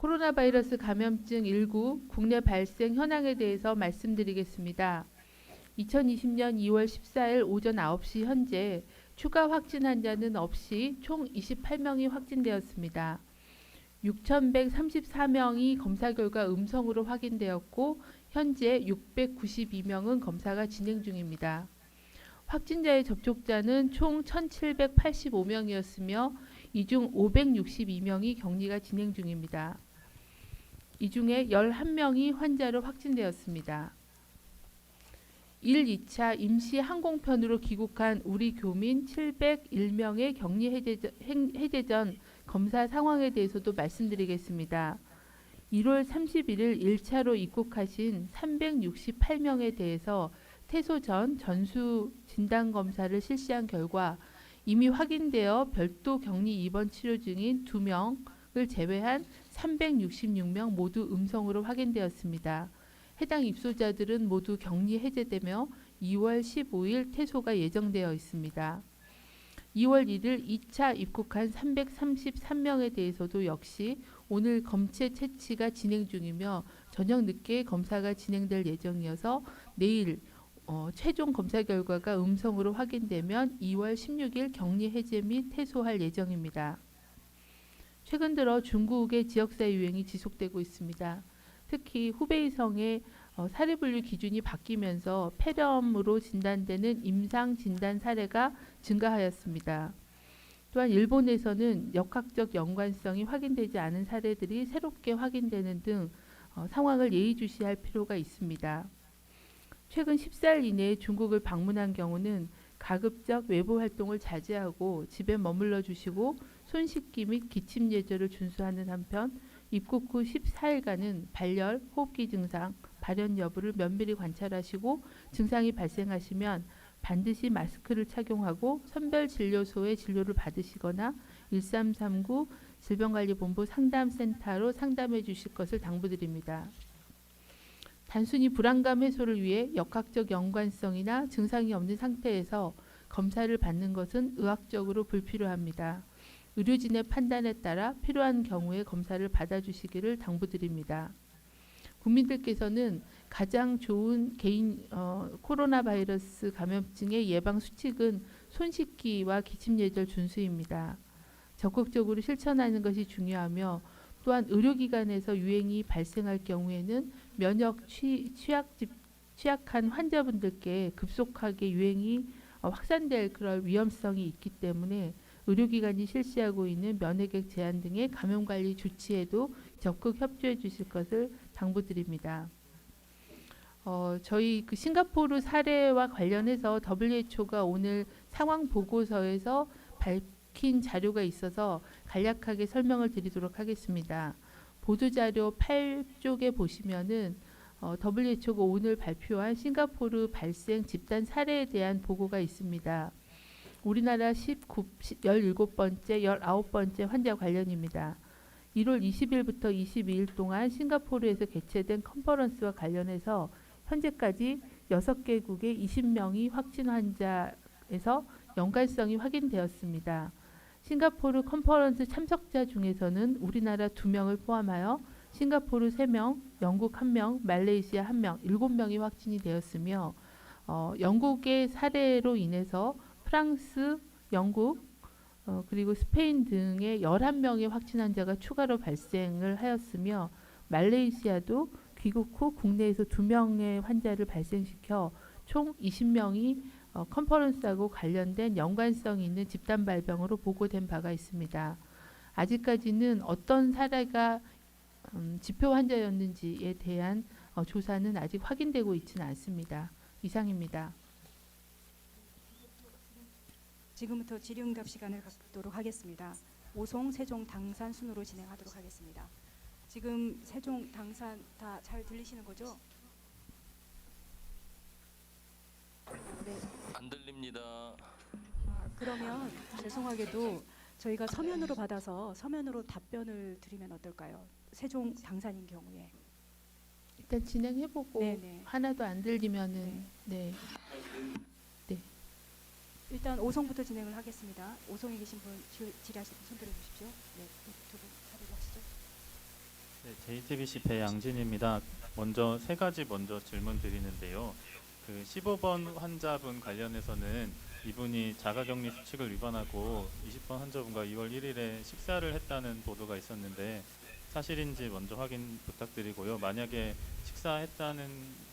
코로나 바이러스 감염증 19 국내 발생 현황에 대해서 말씀드리겠습니다. 2020년 2월 14일 오전 9시 현재 추가 확진 환자는 없이 총 28명이 확진되었습니다. 6,134명이 검사 결과 음성으로 확인되었고 현재 692명은 검사가 진행 중입니다. 확진자의 접촉자는 총 1,785명이었으며 이 중 562명이 격리가 진행 중입니다. 이 중에 11명이 환자로 확진되었습니다. 1, 2차 임시 항공편으로 귀국한 우리 교민 701명의 격리 해제 전 검사 상황에 대해서도 말씀드리겠습니다. 1월 31일 1차로 입국하신 368명에 대해서 퇴소 전 전수 진단 검사를 실시한 결과 이미 확인되어 별도 격리 입원 치료 중인 2명을 제외한 366명 모두 음성으로 확인되었습니다. 해당 입소자들은 모두 격리 해제되며 2월 15일 퇴소가 예정되어 있습니다. 2월 1일 2차 입국한 333명에 대해서도 역시 오늘 검체 채취가 진행 중이며 저녁 늦게 검사가 진행될 예정이어서 내일 최종 검사 결과가 음성으로 확인되면 2월 16일 격리 해제 및 퇴소할 예정입니다. 최근 들어 중국의 지역사회 유행이 지속되고 있습니다. 특히 후베이성의 사례분류 기준이 바뀌면서 폐렴으로 진단되는 임상 진단 사례가 증가하였습니다. 또한 일본에서는 역학적 연관성이 확인되지 않은 사례들이 새롭게 확인되는 등 상황을 예의주시할 필요가 있습니다. 최근 14일 이내에 중국을 방문한 경우는 가급적 외부 활동을 자제하고 집에 머물러 주시고 손 씻기 및 기침 예절을 준수하는 한편 입국 후 14일간은 발열, 호흡기 증상, 발현 여부를 면밀히 관찰하시고 증상이 발생하시면 반드시 마스크를 착용하고 선별진료소의 진료를 받으시거나 1339 질병관리본부 상담센터로 상담해 주실 것을 당부드립니다. 단순히 불안감 해소를 위해 역학적 연관성이나 증상이 없는 상태에서 검사를 받는 것은 의학적으로 불필요합니다. 의료진의 판단에 따라 필요한 경우에 검사를 받아주시기를 당부드립니다. 국민들께서는 가장 좋은 코로나 바이러스 감염증의 예방 수칙은 손 씻기와 기침 예절 준수입니다. 적극적으로 실천하는 것이 중요하며 또한 의료기관에서 유행이 발생할 경우에는 면역 취약한 환자분들께 급속하게 유행이 확산될 그럴 위험성이 있기 때문에 의료기관이 실시하고 있는 면회객 제한 등의 감염관리 조치에도 적극 협조해 주실 것을 당부드립니다. 저희 싱가포르 사례와 관련해서 WHO가 오늘 상황 보고서에서 밝힌 자료가 있어서 간략하게 설명을 드리도록 하겠습니다. 보도자료 8쪽에 보시면은 WHO가 오늘 발표한 싱가포르 발생 집단 사례에 대한 보고가 있습니다. 우리나라 17번째, 19번째 환자 관련입니다. 1월 20일부터 22일 동안 싱가포르에서 개최된 컨퍼런스와 관련해서 현재까지 6개국의 20명이 확진 환자에서 연관성이 확인되었습니다. 싱가포르 컨퍼런스 참석자 중에서는 우리나라 2명을 포함하여 싱가포르 3명, 영국 1명, 말레이시아 1명, 7명이 확진이 되었으며 영국의 사례로 인해서 프랑스, 영국, 그리고 스페인 등의 11명의 확진 환자가 추가로 발생을 하였으며 말레이시아도 귀국 후 국내에서 2명의 환자를 발생시켜 총 20명이 컨퍼런스하고 관련된 연관성 있는 집단 발병으로 보고된 바가 있습니다. 아직까지는 어떤 사례가 지표 환자였는지에 대한 조사는 아직 확인되고 있지는 않습니다. 이상입니다. 지금부터 질의응답 시간을 갖도록 하겠습니다. 오송 세종 당산 순으로 진행하도록 하겠습니다. 지금 세종 당산 다 잘 들리시는 거죠? 네. 안 들립니다. 그러면 죄송하게도 저희가 서면으로 받아서 서면으로 답변을 드리면 어떨까요? 세종 당산인 경우에. 일단 진행해보고 네네. 하나도 안 들리면은 네. 일단 오송부터 진행을 하겠습니다. 오송에 계신 분 질의하실 분 손 들어주십시오. 네, 두 분 답을 하시죠. 네, JTBC 배양진입니다. 먼저 세 가지 질문 드리는데요. 그 15번 환자분 관련해서는 이분이 자가격리 수칙을 위반하고 20번 환자분과 2월 1일에 식사를 했다는 보도가 있었는데 사실인지 먼저 확인 부탁드리고요. 만약에 식사했다는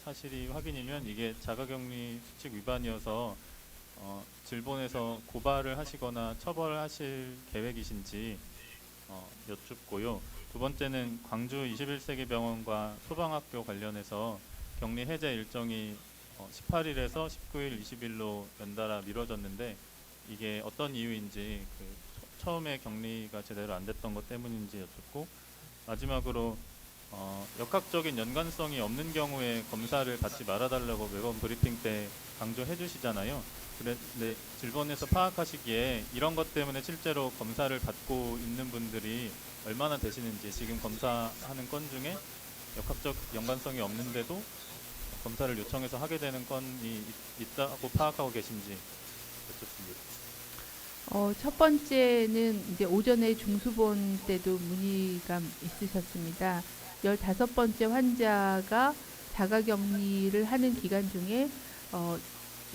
사실이 확인이면 이게 자가격리 수칙 위반이어서 질본에서 고발을 하시거나 처벌하실 계획이신지 여쭙고요. 두 번째는 광주 21세기 병원과 소방학교 관련해서 격리 해제 일정이 18일에서 19일, 20일로 연달아 미뤄졌는데 이게 어떤 이유인지 처음에 격리가 제대로 안 됐던 것 때문인지 여쭙고 마지막으로 역학적인 연관성이 없는 경우에 검사를 받지 말아달라고 매번 브리핑 때 강조해 주시잖아요. 그런데 질본에서 파악하시기에 이런 것 때문에 실제로 검사를 받고 있는 분들이 얼마나 되시는지 지금 검사하는 건 중에 역학적 연관성이 없는데도 검사를 요청해서 하게 되는 건이 있다고 파악하고 계신지 여쭙습니다. 첫 번째는 이제 오전에 중수본 때도 문의가 있으셨습니다. 15번째 환자가 자가격리를 하는 기간 중에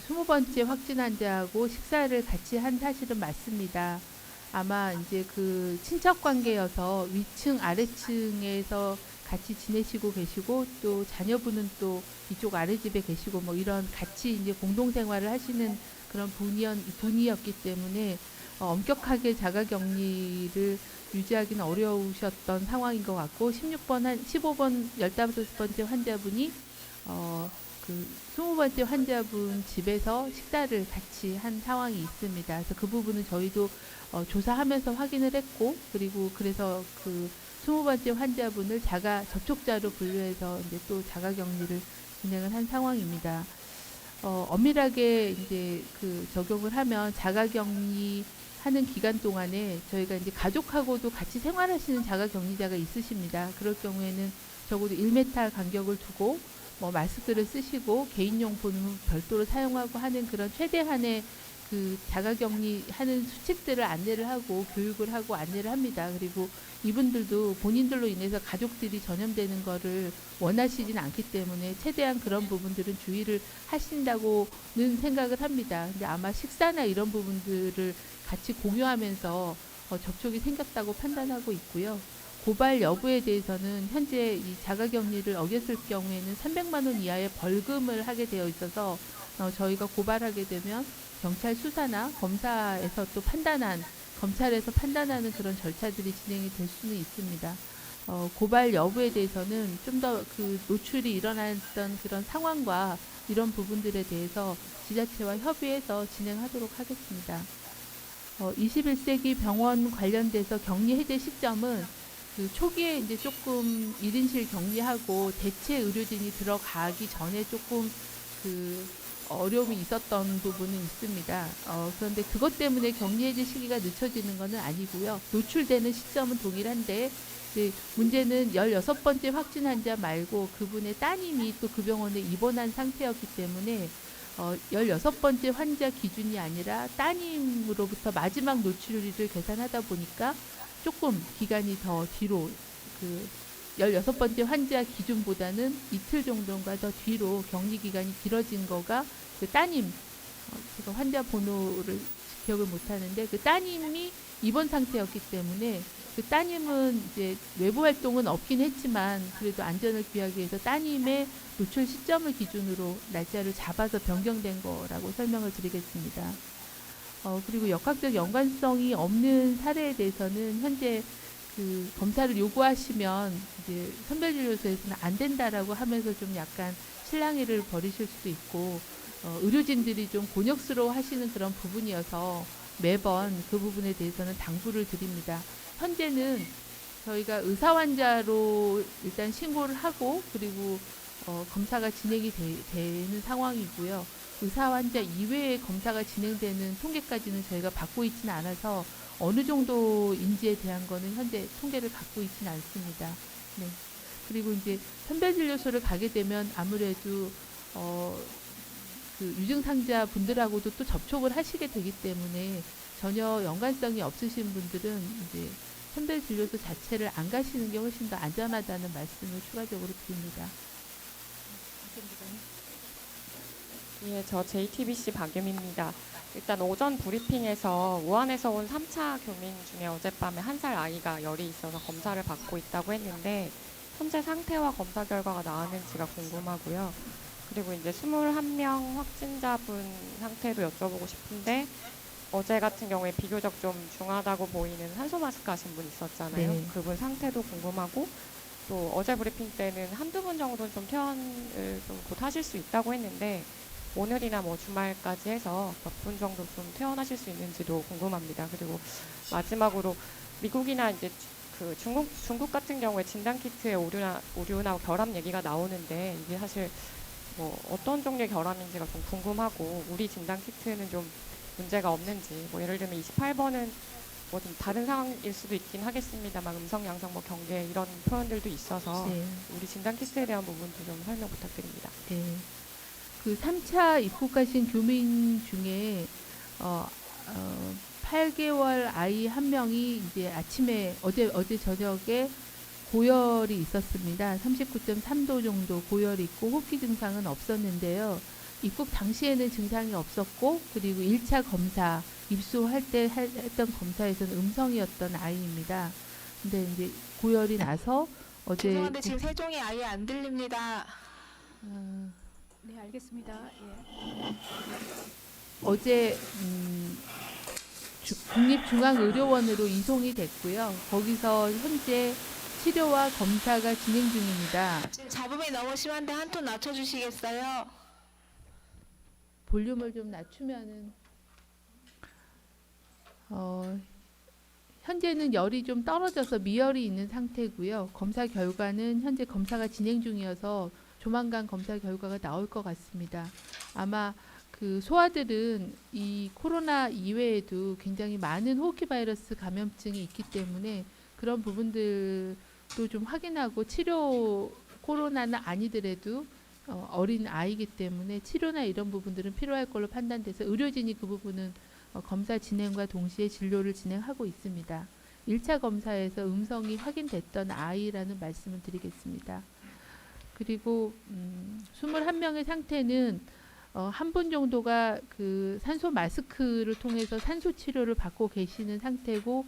20번째 확진 환자하고 식사를 같이 한 사실은 맞습니다. 아마 이제 그 친척 관계여서 위층 아래층에서 같이 지내시고 계시고 또 자녀분은 또 이쪽 아래 집에 계시고 뭐 이런 같이 이제 공동 생활을 하시는 그런 분이었기 때문에 엄격하게 자가격리를 유지하기는 어려우셨던 상황인 것 같고 15번 15번째 환자분이 그 20번째 환자분 집에서 식사를 같이 한 상황이 있습니다. 그래서 그 부분은 저희도 조사하면서 확인을 했고 그리고 그래서 그 20번째 환자분을 자가 접촉자로 분류해서 이제 또 자가격리를 진행을 한 상황입니다. 엄밀하게 이제 그 적용을 하면 자가격리 하는 기간 동안에 저희가 이제 가족하고도 같이 생활하시는 자가격리자가 있으십니다. 그럴 경우에는 적어도 1m 간격을 두고 뭐 마스크를 쓰시고 개인용품은 별도로 사용하고 하는 그런 최대한의 그 자가격리 하는 수칙들을 안내를 하고 교육을 하고 안내를 합니다. 그리고 이분들도 본인들로 인해서 가족들이 전염되는 거를 원하시진 않기 때문에 최대한 그런 부분들은 주의를 하신다고는 생각을 합니다. 근데 아마 식사나 이런 부분들을 같이 공유하면서 접촉이 생겼다고 판단하고 있고요. 고발 여부에 대해서는 현재 이 자가격리를 어겼을 경우에는 300만 원 이하의 벌금을 하게 되어 있어서 저희가 고발하게 되면 경찰 수사나 검사에서 또 검찰에서 판단하는 그런 절차들이 진행이 될 수는 있습니다. 고발 여부에 대해서는 좀 더 그 노출이 일어났던 그런 상황과 이런 부분들에 대해서 지자체와 협의해서 진행하도록 하겠습니다. 21세기 병원 관련돼서 격리 해제 시점은 그 초기에 이제 조금 1인실 격리하고 대체 의료진이 들어가기 전에 조금 그 어려움이 있었던 부분은 있습니다. 그런데 그것 때문에 격리 해제 시기가 늦춰지는 것은 아니고요. 노출되는 시점은 동일한데 이제 문제는 16번째 확진 환자 말고 그분의 따님이 또 그 병원에 입원한 상태였기 때문에 16번째 환자 기준이 아니라 따님으로부터 마지막 노출을 계산하다 보니까 조금 기간이 더 뒤로 그 16번째 환자 기준보다는 이틀 정도인가 더 뒤로 격리 기간이 길어진 거가 그 따님, 제가 환자 번호를 기억을 못 하는데 그 따님이 입원 상태였기 때문에 그 따님은 이제 외부 활동은 없긴 했지만 그래도 안전을 기하기 위해서 따님의 노출 시점을 기준으로 날짜를 잡아서 변경된 거라고 설명을 드리겠습니다. 그리고 역학적 연관성이 없는 사례에 대해서는 현재 그 검사를 요구하시면 이제 선별진료소에서는 안 된다라고 하면서 좀 약간 실랑이를 벌이실 수도 있고 의료진들이 좀 곤욕스러워 하시는 그런 부분이어서 매번 그 부분에 대해서는 당부를 드립니다. 현재는 저희가 의사 환자로 일단 신고를 하고 그리고 검사가 진행이 되는 상황이고요. 의사 환자 이외의 검사가 진행되는 통계까지는 저희가 받고 있지는 않아서 어느 정도인지에 대한 거는 현재 통계를 갖고 있지는 않습니다. 네. 그리고 이제 선별진료소를 가게 되면 아무래도 그 유증상자 분들하고도 또 접촉을 하시게 되기 때문에 전혀 연관성이 없으신 분들은 이제 선별진료소 자체를 안 가시는 게 훨씬 더 안전하다는 말씀을 추가적으로 드립니다. 박경 기자님. 예, 저 JTBC 박유미입니다. 일단 오전 브리핑에서 우한에서 온 3차 교민 중에 어젯밤에 1살 아이가 열이 있어서 검사를 받고 있다고 했는데 현재 상태와 검사 결과가 나왔는지가 궁금하고요. 그리고 이제 21명 확진자분 상태도 여쭤보고 싶은데 어제 같은 경우에 비교적 좀 중하다고 보이는 산소 마스크 하신 분 있었잖아요. 네. 그분 상태도 궁금하고 또 어제 브리핑 때는 한두 분 정도는 좀 퇴원을 좀 곧 하실 수 있다고 했는데 오늘이나 뭐 주말까지 해서 몇 분 정도 좀 퇴원하실 수 있는지도 궁금합니다. 그리고 마지막으로 미국이나 이제 그 중국 같은 경우에 진단 키트의 오류나 결함 얘기가 나오는데 이게 사실 뭐 어떤 종류의 결함인지가 좀 궁금하고 우리 진단 키트는 좀 문제가 없는지 뭐 예를 들면 28번은 뭐 좀 다른 상황일 수도 있긴 하겠습니다만 음성 양성 뭐 경계 이런 표현들도 있어서 네. 우리 진단 키트에 대한 부분도 좀 설명 부탁드립니다. 네. 그 3차 입국하신 교민 중에 8개월 아이 한 명이 이제 아침에 어제 저녁에 고열이 있었습니다. 39.3도 정도 고열이 있고 호흡기 증상은 없었는데요. 입국 당시에는 증상이 없었고 그리고 1차 검사 입수할 때 했던 검사에서는 음성이었던 아이입니다. 근데 이제 고열이 나서 어제 죄송한데 지금 세종이 아예 안 들립니다. 네, 알겠습니다. 예. 어제 국립중앙의료원으로 이송이 됐고요. 거기서 현재 치료와 검사가 진행 중입니다. 지금 잡음이 너무 심한데 한 톤 낮춰주시겠어요? 볼륨을 좀 낮추면은 현재는 열이 좀 떨어져서 미열이 있는 상태고요. 검사 결과는 현재 검사가 진행 중이어서 조만간 검사 결과가 나올 것 같습니다. 아마 그 소아들은 이 코로나 이외에도 굉장히 많은 호흡기 바이러스 감염증이 있기 때문에 그런 부분들도 좀 확인하고 치료 코로나는 아니더라도 어린 아이이기 때문에 치료나 이런 부분들은 필요할 걸로 판단돼서 의료진이 그 부분은 검사 진행과 동시에 진료를 진행하고 있습니다. 1차 검사에서 음성이 확인됐던 아이라는 말씀을 드리겠습니다. 그리고 21명의 상태는 한 분 정도가 그 산소 마스크를 통해서 산소 치료를 받고 계시는 상태고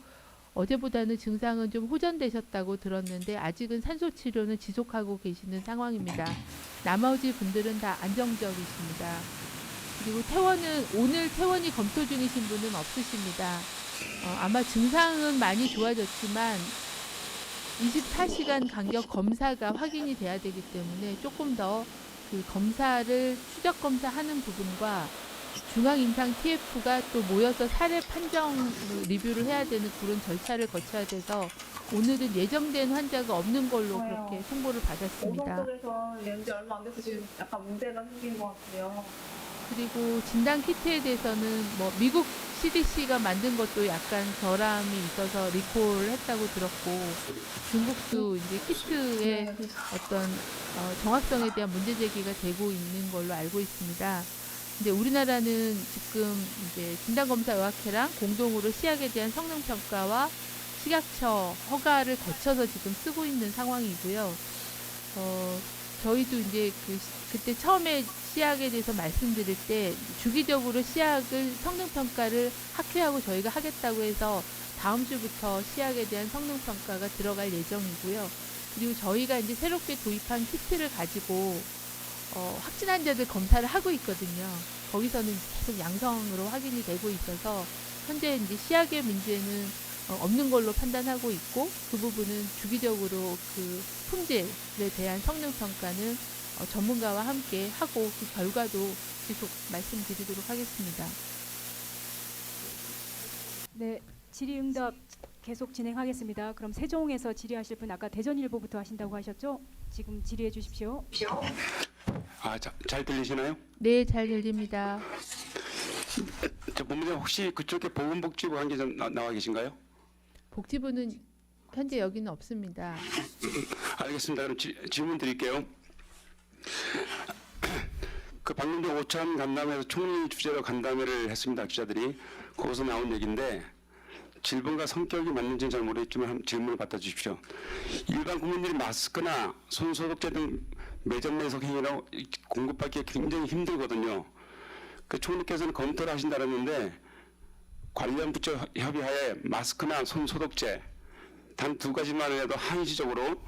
어제보다는 증상은 좀 호전되셨다고 들었는데 아직은 산소 치료는 지속하고 계시는 상황입니다. 나머지 분들은 다 안정적이십니다. 그리고 오늘 퇴원이 검토 중이신 분은 없으십니다. 아마 증상은 많이 좋아졌지만 24시간 간격 검사가 확인이 돼야 되기 때문에 조금 더 그 검사를 추적 검사하는 부분과 중앙임상 TF가 또 모여서 사례 판정 리뷰를 해야 되는 그런 절차를 거쳐야 돼서 오늘은 예정된 환자가 없는 걸로 그렇게 통보를 받았습니다. 오성동에서 낸지 얼마 안 돼서 지금 약간 문제가 생긴 것 같아요. 그리고 진단 키트에 대해서는 뭐 미국 CDC가 만든 것도 약간 결함이 있어서 리콜을 했다고 들었고 중국도 이제 키트의 어떤 정확성에 대한 문제 제기가 되고 있는 걸로 알고 있습니다. 근데 우리나라는 지금 이제 진단검사의학회랑 공동으로 시약에 대한 성능 평가와 식약처 허가를 거쳐서 지금 쓰고 있는 상황이고요. 저희도 이제 그때 처음에 시약에 대해서 말씀드릴 때 주기적으로 시약을 성능 평가를 학회하고 저희가 하겠다고 해서 다음 주부터 시약에 대한 성능 평가가 들어갈 예정이고요. 그리고 저희가 이제 새롭게 도입한 키트를 가지고 확진 환자들 검사를 하고 있거든요. 거기서는 계속 양성으로 확인이 되고 있어서 현재 이제 시약의 문제는 없는 걸로 판단하고 있고 그 부분은 주기적으로 그 품질에 대한 성능 평가는 전문가와 함께 하고 그 결과도 계속 말씀드리도록 하겠습니다. 네, 질의응답 계속 진행하겠습니다. 그럼 세종에서 질의하실 분 아까 대전일보부터 하신다고 하셨죠? 지금 질의해 주십시오. 잘 들리시나요? 네, 잘 들립니다. 저 본부장 혹시 그쪽에 보건복지부 관계자 나와 계신가요? 복지부는 현재 여기는 없습니다. 알겠습니다. 그럼 질문 드릴게요. 그 방금 전 오찬 간담회에서 총리 주재로 간담회를 했습니다. 기자들이 거기서 나온 얘기인데 질병과 성격이 맞는지는 잘 모르겠지만 한 질문을 받아 주십시오. 일반 국민들이 마스크나 손소독제 등 매점 내석 행위로 공급받기가 굉장히 힘들거든요. 그 총리께서는 검토를 하신다는데 관련 부처 협의하에 마스크나 손소독제 단 두 가지만 해도 한시적으로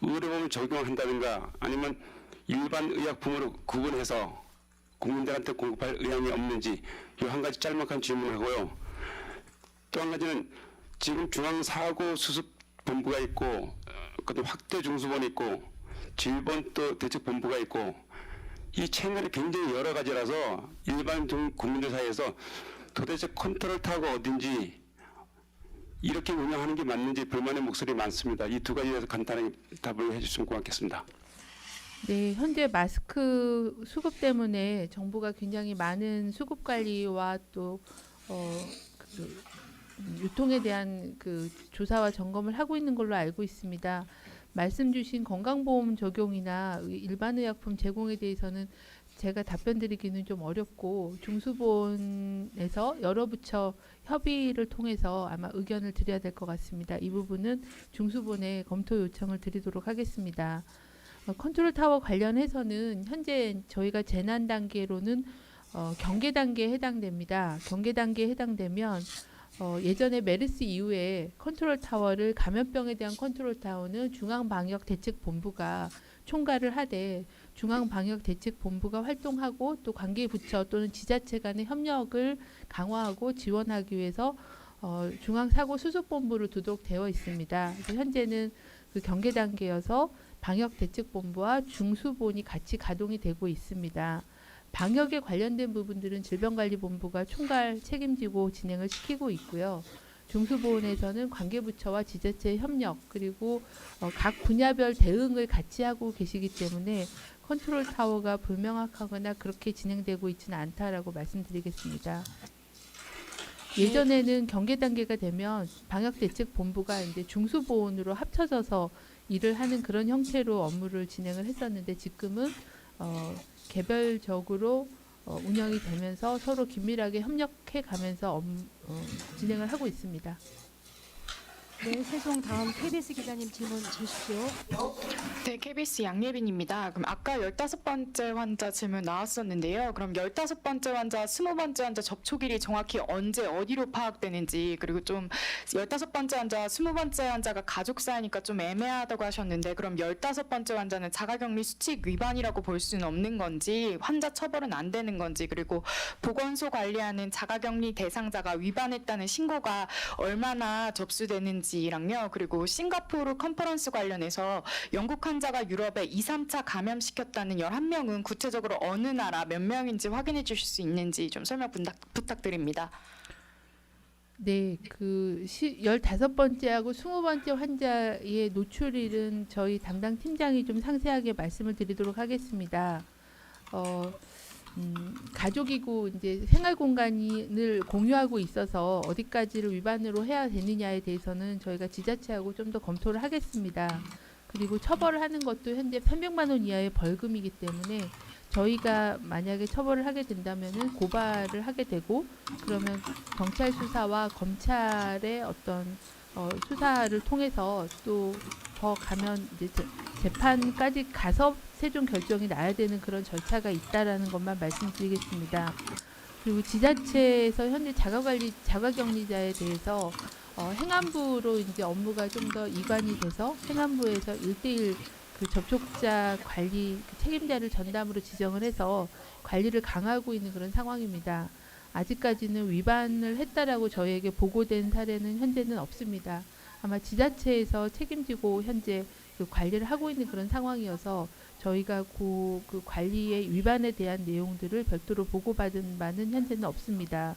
의료보험 적용한다든가 아니면 일반 의약품으로 구분해서 국민들한테 공급할 의향이 없는지 이 한 가지 짤막한 질문하고요. 또 한 가지는 지금 중앙사고수습본부가 있고 그다음 확대 중수본이 있고 질본 또 대책본부가 있고 이 채널이 굉장히 여러 가지라서 일반 국민들 사이에서 도대체 컨트롤 타워가 어딘지 이렇게 운영하는 게 맞는지 불만의 목소리 많습니다. 이 두 가지에 대해서 간단하게 답을 해주시면 고맙겠습니다. 네, 현재 마스크 수급 때문에 정부가 굉장히 많은 수급 관리와 또 유통에 대한 그 조사와 점검을 하고 있는 걸로 알고 있습니다. 말씀 주신 건강보험 적용이나 일반 의약품 제공에 대해서는 제가 답변 드리기는 좀 어렵고 중수본에서 여러 부처 협의를 통해서 아마 의견을 드려야 될 것 같습니다. 이 부분은 중수본에 검토 요청을 드리도록 하겠습니다. 컨트롤 타워 관련해서는 현재 저희가 재난 단계로는 경계 단계에 해당됩니다. 경계 단계에 해당되면 예전에 메르스 이후에 컨트롤 타워를 감염병에 대한 컨트롤 타워는 중앙방역대책본부가 총괄을 하되 중앙방역대책본부가 활동하고 또 관계부처 또는 지자체 간의 협력을 강화하고 지원하기 위해서 중앙사고수습본부로 두도록 되어 있습니다. 현재는 그 경계 단계여서 방역대책본부와 중수본이 같이 가동이 되고 있습니다. 방역에 관련된 부분들은 질병관리본부가 총괄 책임지고 진행을 시키고 있고요. 중수보훈에서는 관계부처와 지자체의 협력 그리고 각 분야별 대응을 같이 하고 계시기 때문에 컨트롤 타워가 불명확하거나 그렇게 진행되고 있지는 않다라고 말씀드리겠습니다. 예전에는 경계 단계가 되면 방역대책본부가 이제 중수보훈으로 합쳐져서 일을 하는 그런 형태로 업무를 진행을 했었는데 지금은 개별적으로 운영이 되면서 서로 긴밀하게 협력해 가면서 진행을 하고 있습니다. 네, 세종 다음 KBS 기자님 질문 주십시오. 네, KBS 양예빈입니다. 그럼 아까 15번째 환자 질문 나왔었는데요. 그럼 15번째 환자, 20번째 환자 접촉일이 정확히 언제 어디로 파악되는지 그리고 좀 15번째 환자, 20번째 환자가 가족 사이니까 좀 애매하다고 하셨는데 그럼 15번째 환자는 자가격리 수칙 위반이라고 볼 수는 없는 건지 환자 처벌은 안 되는 건지 그리고 보건소 관리하는 자가격리 대상자가 위반했다는 신고가 얼마나 접수되는지 랑요. 그리고 싱가포르 컨퍼런스 관련해서 영국 환자가 유럽에 2, 3차 감염시켰다는 11명은 구체적으로 어느 나라 몇 명인지 확인해 주실 수 있는지 좀 설명 부탁드립니다. 네, 그 15번째하고 20번째 환자의 노출일은 저희 담당 팀장이 좀 상세하게 말씀을 드리도록 하겠습니다. 가족이고 이제 생활 공간을 공유하고 있어서 어디까지를 위반으로 해야 되느냐에 대해서는 저희가 지자체하고 좀 더 검토를 하겠습니다. 그리고 처벌을 하는 것도 현재 800만 원 이하의 벌금이기 때문에 저희가 만약에 처벌을 하게 된다면은 고발을 하게 되고 그러면 경찰 수사와 검찰의 어떤 수사를 통해서 또 더 가면 이제 재판까지 가서 최종 결정이 나야 되는 그런 절차가 있다라는 것만 말씀드리겠습니다. 그리고 지자체에서 현재 자가격리자에 대해서 행안부로 이제 업무가 좀 더 이관이 돼서 행안부에서 1대1 그 접촉자 관리 책임자를 전담으로 지정을 해서 관리를 강화하고 있는 그런 상황입니다. 아직까지는 위반을 했다라고 저희에게 보고된 사례는 현재는 없습니다. 아마 지자체에서 책임지고 현재 그 관리를 하고 있는 그런 상황이어서 저희가 그 관리의 위반에 대한 내용들을 별도로 보고받은 바는 현재는 없습니다.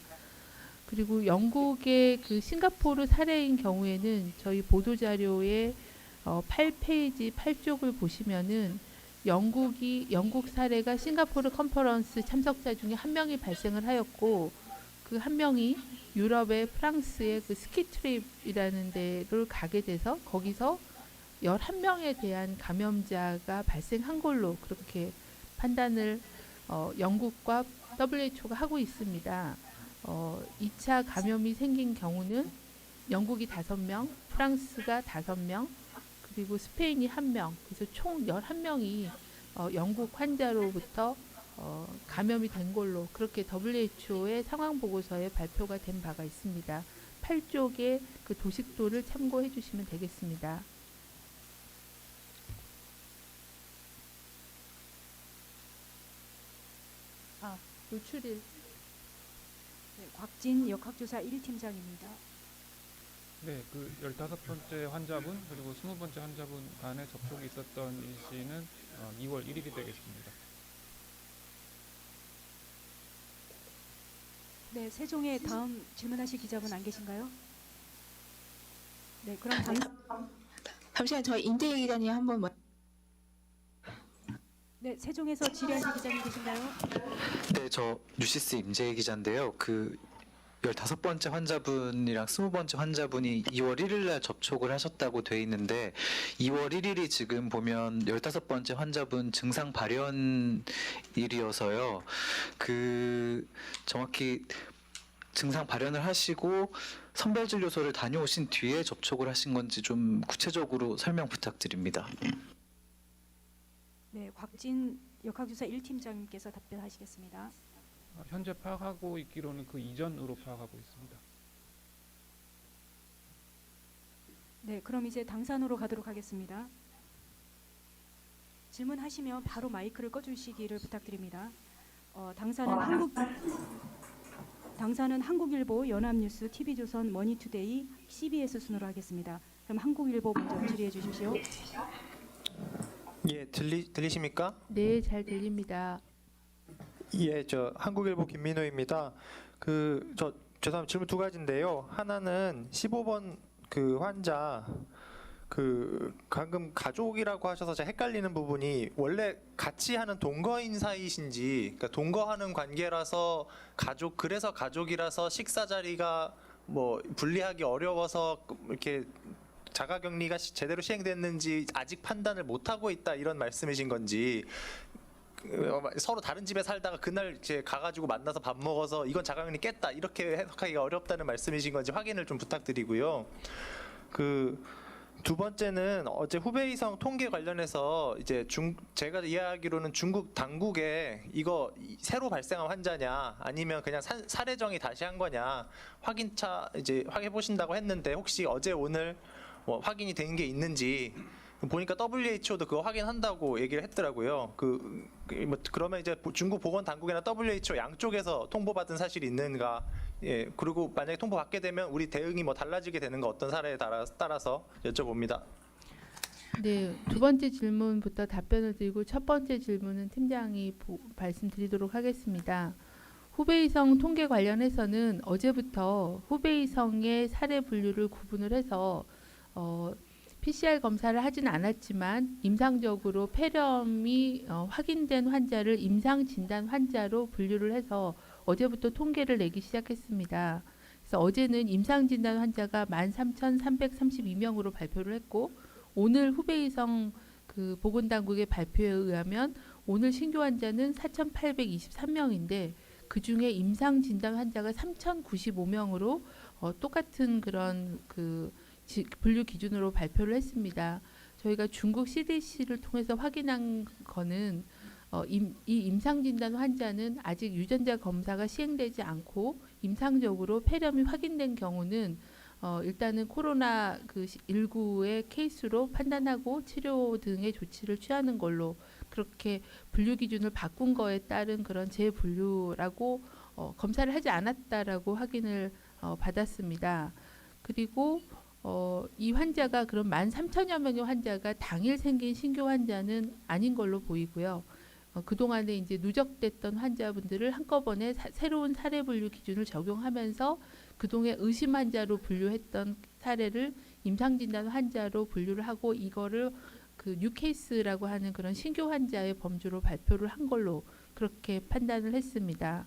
그리고 영국의 그 싱가포르 사례인 경우에는 저희 보도자료의 8페이지 8쪽을 보시면은 영국 사례가 싱가포르 컨퍼런스 참석자 중에 한 명이 발생을 하였고 그 한 명이 유럽의 프랑스의 그 스키 트립이라는 데를 가게 돼서 거기서 11명에 대한 감염자가 발생한 걸로 그렇게 판단을 영국과 WHO가 하고 있습니다. 2차 감염이 생긴 경우는 영국이 5명, 프랑스가 5명, 그리고 스페인이 1명, 그래서 총 11명이 영국 환자로부터 감염이 된 걸로 그렇게 WHO의 상황 보고서에 발표가 된 바가 있습니다. 8쪽의 그 도식도를 참고해 주시면 되겠습니다. 노출일. 네, 곽진 역학조사 1팀장입니다. 네, 그 15번째 환자분 그리고 20번째 환자분 간에 접촉이 있었던 일시는 2월 1일이 되겠습니다. 네, 세종의 다음 질문하실 기자분 안 계신가요? 네, 그럼 잠시만 저희 임재희 기자님 한번 네, 세종에서 질의하실 기자님 계신가요? 네, 저 뉴시스 임재희 기자인데요. 그 15번째 환자분이랑 20번째 환자분이 2월 1일 날 접촉을 하셨다고 돼 있는데 2월 1일이 지금 보면 15번째 환자분 증상 발현일이어서요. 그 정확히 증상 발현을 하시고 선별진료소를 다녀오신 뒤에 접촉을 하신 건지 좀 구체적으로 설명 부탁드립니다. 네, 곽진 역학조사 1팀장님께서 답변하시겠습니다. 현재 파악하고 있기로는 그 이전으로 파악하고 있습니다. 네, 그럼 이제 당산으로 가도록 하겠습니다. 질문하시면 바로 마이크를 꺼주시기를 부탁드립니다. 당사는 한국일보, 연합뉴스, TV조선, 머니투데이, CBS 순으로 하겠습니다. 그럼 한국일보 먼저 질의해 주십시오. 예, 들리십니까? 네, 잘 들립니다. 예, 저 한국일보 김민호입니다. 저 죄송합니다. 질문 2가지인데요. 하나는 15번 그 환자 방금 가족이라고 하셔서 제가 헷갈리는 부분이 원래 같이 하는 동거인 사이신지, 그러니까 동거하는 관계라서 그래서 가족이라서 식사 자리가 뭐 분리하기 어려워서 이렇게 자가격리가 제대로 시행됐는지 아직 판단을 못 하고 있다 이런 말씀이신 건지, 서로 다른 집에 살다가 그날 이제 가가지고 만나서 밥 먹어서 이건 자가격리 깼다 이렇게 해석하기가 어렵다는 말씀이신 건지 확인을 좀 부탁드리고요. 두 번째는 어제 후베이성 통계 관련해서 이제 제가 이해하기로는 중국 당국에 이거 새로 발생한 환자냐 아니면 그냥 사례정이 다시 한 거냐 확인차 이제 확인해 보신다고 했는데 혹시 어제 오늘 뭐 확인이 된 게 있는지 보니까 WHO도 그거 확인한다고 얘기를 했더라고요. 그러면 이제 중국 보건 당국이나 WHO 양쪽에서 통보받은 사실이 있는가? 예, 그리고 만약에 통보받게 되면 우리 대응이 뭐 달라지게 되는 거 어떤 사례에 따라서 여쭤봅니다. 네, 2번째 질문부터 답변을 드리고 첫 번째 질문은 팀장이 말씀드리도록 하겠습니다. 후베이성 통계 관련해서는 어제부터 후베이성의 사례 분류를 구분을 해서 PCR 검사를 하진 않았지만 임상적으로 폐렴이 확인된 환자를 임상 진단 환자로 분류를 해서 어제부터 통계를 내기 시작했습니다. 그래서 어제는 임상 진단 환자가 13,332명으로 발표를 했고 오늘 후베이성 그 보건당국의 발표에 의하면 오늘 신규 환자는 4,823명인데 그 중에 임상 진단 환자가 3,095명으로 똑같은 그런 분류 기준으로 발표를 했습니다. 저희가 중국 CDC를 통해서 확인한 거는 이 임상 진단 환자는 아직 유전자 검사가 시행되지 않고 임상적으로 폐렴이 확인된 경우는 일단은 코로나 19의 케이스로 판단하고 치료 등의 조치를 취하는 걸로 그렇게 분류 기준을 바꾼 거에 따른 그런 재분류라고 검사를 하지 않았다라고 확인을 받았습니다. 그리고 이 환자가 그럼 13,000여 명의 환자가 당일 생긴 신규 환자는 아닌 걸로 보이고요. 그동안에 이제 누적됐던 환자분들을 한꺼번에 새로운 사례 분류 기준을 적용하면서 그동안 의심 환자로 분류했던 사례를 임상 진단 환자로 분류를 하고 이거를 뉴케이스라고 하는 그런 신규 환자의 범주로 발표를 한 걸로 그렇게 판단을 했습니다.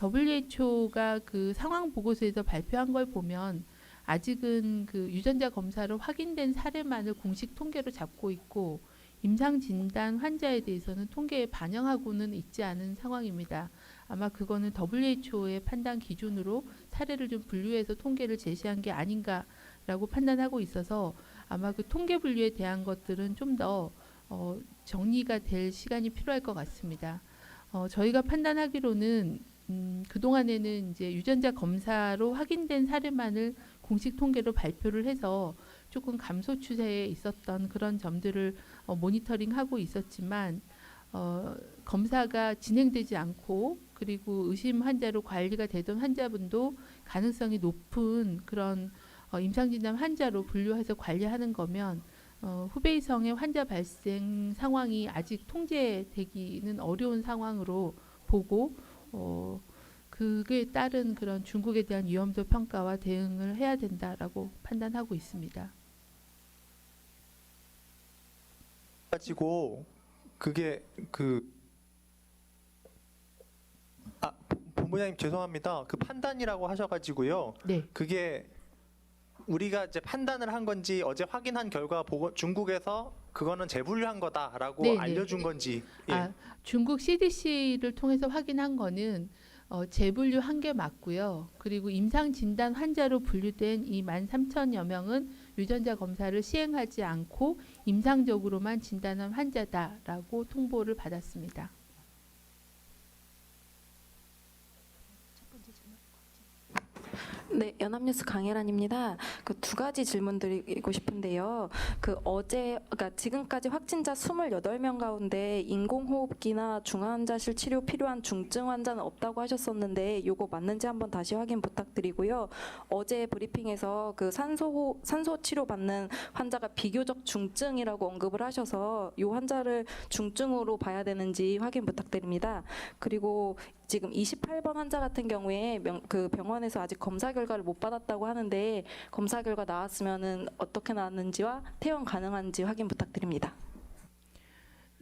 WHO가 그 상황 보고서에서 발표한 걸 보면 아직은 유전자 검사로 확인된 사례만을 공식 통계로 잡고 있고 임상 진단 환자에 대해서는 통계에 반영하고는 있지 않은 상황입니다. 아마 그거는 WHO의 판단 기준으로 사례를 좀 분류해서 통계를 제시한 게 아닌가라고 판단하고 있어서 아마 그 통계 분류에 대한 것들은 좀 더 정리가 될 시간이 필요할 것 같습니다. 저희가 판단하기로는 그동안에는 이제 유전자 검사로 확인된 사례만을 공식 통계로 발표를 해서 조금 감소 추세에 있었던 그런 점들을 모니터링하고 있었지만 검사가 진행되지 않고 그리고 의심 환자로 관리가 되던 환자분도 가능성이 높은 그런 임상진단 환자로 분류해서 관리하는 거면 후베이성의 환자 발생 상황이 아직 통제되기는 어려운 상황으로 보고 그에 따른 그런 중국에 대한 위험도 평가와 대응을 해야 된다라고 판단하고 있습니다. 가지고 그게 본부장님 죄송합니다. 그 판단이라고 하셔가지고요. 네. 그게 우리가 이제 판단을 한 건지 어제 확인한 결과 중국에서 그거는 재분류한 거다라고 네, 네. 알려준 건지. 예. 중국 CDC를 통해서 확인한 거는 재분류한 게 맞고요. 그리고 임상 진단 환자로 분류된 이 13,000여 명은 유전자 검사를 시행하지 않고 임상적으로만 진단한 환자다라고 통보를 받았습니다. 네, 연합뉴스 강혜란입니다. 그 두 가지 질문 드리고 싶은데요. 그러니까 지금까지 확진자 28명 가운데 인공호흡기나 중환자실 치료 필요한 중증 환자는 없다고 하셨었는데 요거 맞는지 한번 다시 확인 부탁드리고요. 어제 브리핑에서 그 산소 치료 받는 환자가 비교적 중증이라고 언급을 하셔서 요 환자를 중증으로 봐야 되는지 확인 부탁드립니다. 그리고 지금 28번 환자 같은 경우에 그 병원에서 아직 검사 결과를 못 받았다고 하는데 검사 결과 나왔으면은 어떻게 나왔는지와 퇴원 가능한지 확인 부탁드립니다.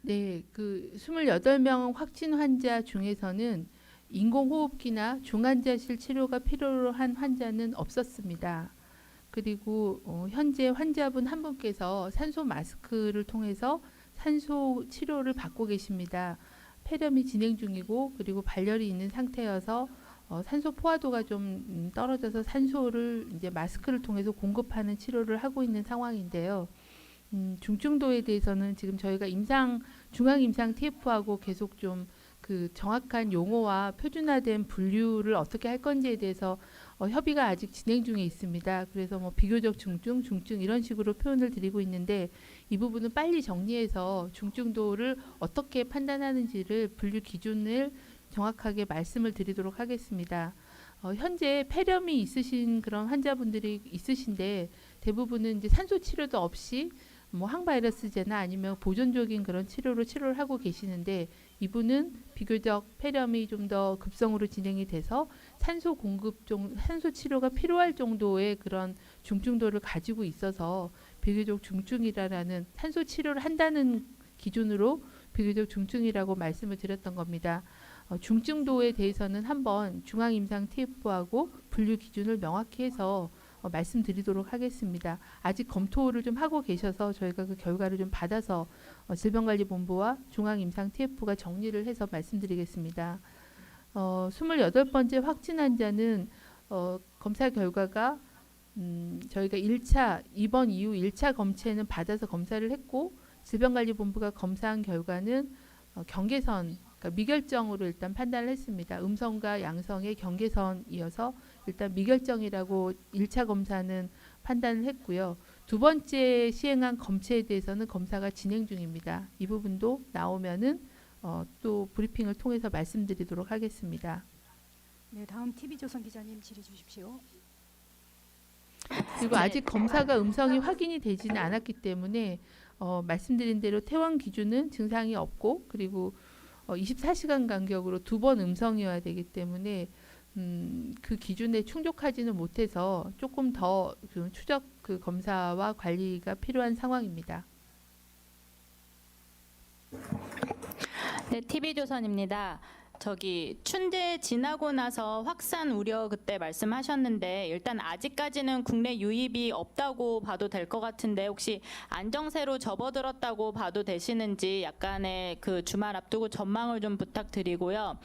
네, 그 28명 확진 환자 중에서는 인공호흡기나 중환자실 치료가 필요로 한 환자는 없었습니다. 그리고 현재 환자분 한 분께서 산소 마스크를 통해서 산소 치료를 받고 계십니다. 폐렴이 진행 중이고 그리고 발열이 있는 상태여서 산소 포화도가 좀 떨어져서 산소를 이제 마스크를 통해서 공급하는 치료를 하고 있는 상황인데요. 중증도에 대해서는 지금 저희가 중앙 임상 TF하고 계속 좀 그 정확한 용어와 표준화된 분류를 어떻게 할 건지에 대해서 협의가 아직 진행 중에 있습니다. 그래서 뭐 비교적 중증 이런 식으로 표현을 드리고 있는데 이 부분은 빨리 정리해서 중증도를 어떻게 판단하는지를 분류 기준을 정확하게 말씀을 드리도록 하겠습니다. 현재 폐렴이 있으신 그런 환자분들이 있으신데 대부분은 이제 산소 치료도 없이 뭐 항바이러스제나 아니면 보존적인 그런 치료를 하고 계시는데 이분은 비교적 폐렴이 좀 더 급성으로 진행이 돼서 산소 치료가 필요할 정도의 그런 중증도를 가지고 있어서 비교적 중증이라는 산소 치료를 한다는 기준으로 비교적 중증이라고 말씀을 드렸던 겁니다. 중증도에 대해서는 한번 중앙임상 TF하고 분류 기준을 명확히 해서 말씀드리도록 하겠습니다. 아직 검토를 좀 하고 계셔서 저희가 그 결과를 좀 받아서 질병관리본부와 중앙임상 TF가 정리를 해서 말씀드리겠습니다. 28번째 확진 환자는 검사 결과가 저희가 1차 입원 이후 1차 검체는 받아서 검사를 했고 질병관리본부가 검사한 결과는 경계선 그러니까 미결정으로 일단 판단을 했습니다. 음성과 양성의 경계선이어서 일단 미결정이라고 1차 검사는 판단을 했고요. 두 번째 시행한 검체에 대해서는 검사가 진행 중입니다. 이 부분도 나오면은 또 브리핑을 통해서 말씀드리도록 하겠습니다. 네, 다음 TV조선 기자님 질의 주십시오. 그리고 아직 검사가 음성이 확인이 되지는 않았기 때문에 말씀드린 대로 퇴원 기준은 증상이 없고 그리고 24시간 간격으로 2번 음성이어야 되기 때문에 그 기준에 충족하지는 못해서 조금 더 추적 그 검사와 관리가 필요한 상황입니다. 네, TV조선입니다. 저기 춘제 지나고 나서 확산 우려 그때 말씀하셨는데 일단 아직까지는 국내 유입이 없다고 봐도 될 것 같은데 혹시 안정세로 접어들었다고 봐도 되시는지 약간의 그 주말 앞두고 전망을 좀 부탁드리고요.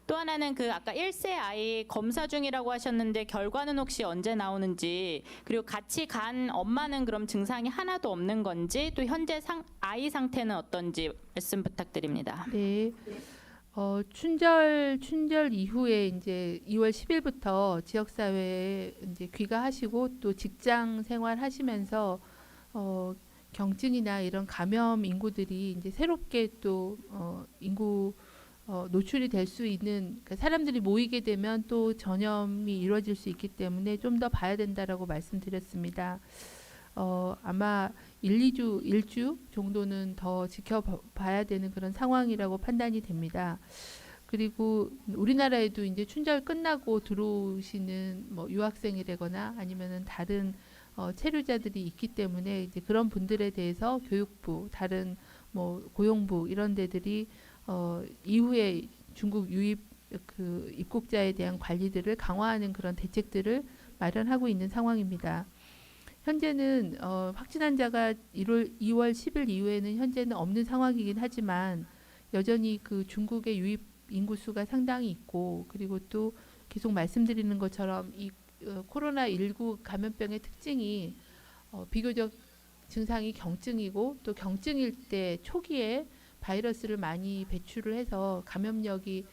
또 하나는 그 아까 1세 아이 검사 중이라고 하셨는데 결과는 혹시 언제 나오는지, 그리고 같이 간 엄마는 그럼 증상이 하나도 없는 건지, 또 현재 아이 상태는 어떤지 말씀 부탁드립니다. 네. 춘절 이후에 이제 2월 10일부터 지역 사회에 이제 귀가하시고 또 직장 생활 하시면서 경증이나 이런 감염 인구들이 이제 새롭게 또 인구 노출이 될 수 있는, 그러니까 사람들이 모이게 되면 또 전염이 이루어질 수 있기 때문에 좀 더 봐야 된다라고 말씀드렸습니다. 아마 1주 정도는 더 지켜봐야 되는 그런 상황이라고 판단이 됩니다. 그리고 우리나라에도 이제 춘절 끝나고 들어오시는 뭐 유학생이라거나 아니면은 다른 체류자들이 있기 때문에 이제 그런 분들에 대해서 교육부, 다른 뭐 고용부 이런 데들이 이후에 중국 유입 그 입국자에 대한 관리들을 강화하는 그런 대책들을 마련하고 있는 상황입니다. 현재는 확진 환자가 2월 10일 이후에는 현재는 없는 상황이긴 하지만 여전히 그 중국의 유입 인구 수가 상당히 있고, 그리고 또 계속 말씀드리는 것처럼 이 코로나19 감염병의 특징이 비교적 증상이 경증이고, 또 경증일 때 초기에 바이러스를 많이 배출을 해서 감염력이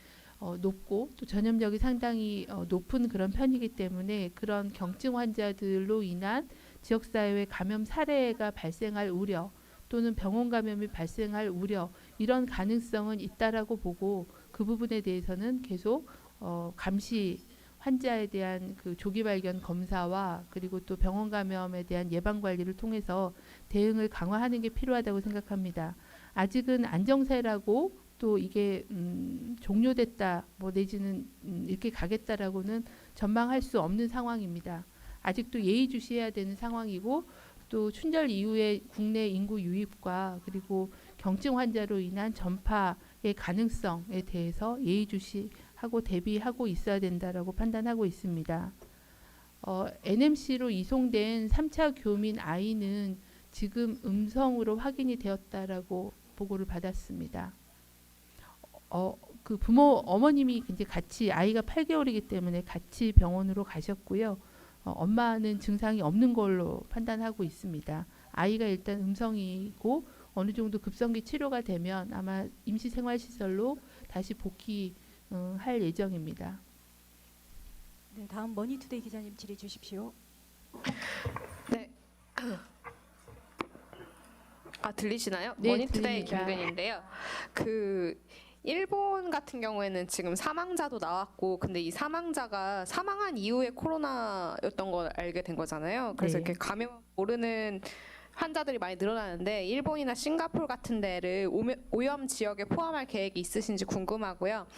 높고 또 전염력이 상당히 높은 그런 편이기 때문에 그런 경증 환자들로 인한 지역사회 감염 사례가 발생할 우려, 또는 병원 감염이 발생할 우려, 이런 가능성은 있다라고 보고 그 부분에 대해서는 계속 감시, 환자에 대한 그 조기 발견 검사와 그리고 또 병원 감염에 대한 예방 관리를 통해서 대응을 강화하는 게 필요하다고 생각합니다. 아직은 안정세라고 또 이게 종료됐다, 뭐 내지는 이렇게 가겠다라고는 전망할 수 없는 상황입니다. 아직도 예의주시해야 되는 상황이고, 또 춘절 이후에 국내 인구 유입과 그리고 경증 환자로 인한 전파의 가능성에 대해서 예의주시하고 대비하고 있어야 된다라고 판단하고 있습니다. NMC로 이송된 3차 교민 아이는 지금 음성으로 확인이 되었다라고 보고를 받았습니다. 그 부모 어머님이 이제 같이, 아이가 8개월이기 때문에 같이 병원으로 가셨고요. 엄마는 증상이 없는 걸로 판단하고 있습니다. 아이가 일단 음성이고 어느 정도 급성기 치료가 되면 아마 임시생활시설로 다시 복귀할 예정입니다. 네, 다음 머니투데이 기자님 질의 주십시오. 네. 들리시나요? 네, 머니투데이 들립니다. 김근인데요. 그 일본 같은 경우에는 지금 사망자도 나왔고, 근데 이 사망자가 사망한 이후에 코로나였던 걸 알게 된 거잖아요. 그래서 네. 이렇게 감염 모르는 환자들이 많이 늘어나는데 일본이나 싱가포르 같은 데를 오염 지역에 포함할 계획이 있으신지 궁금하고요.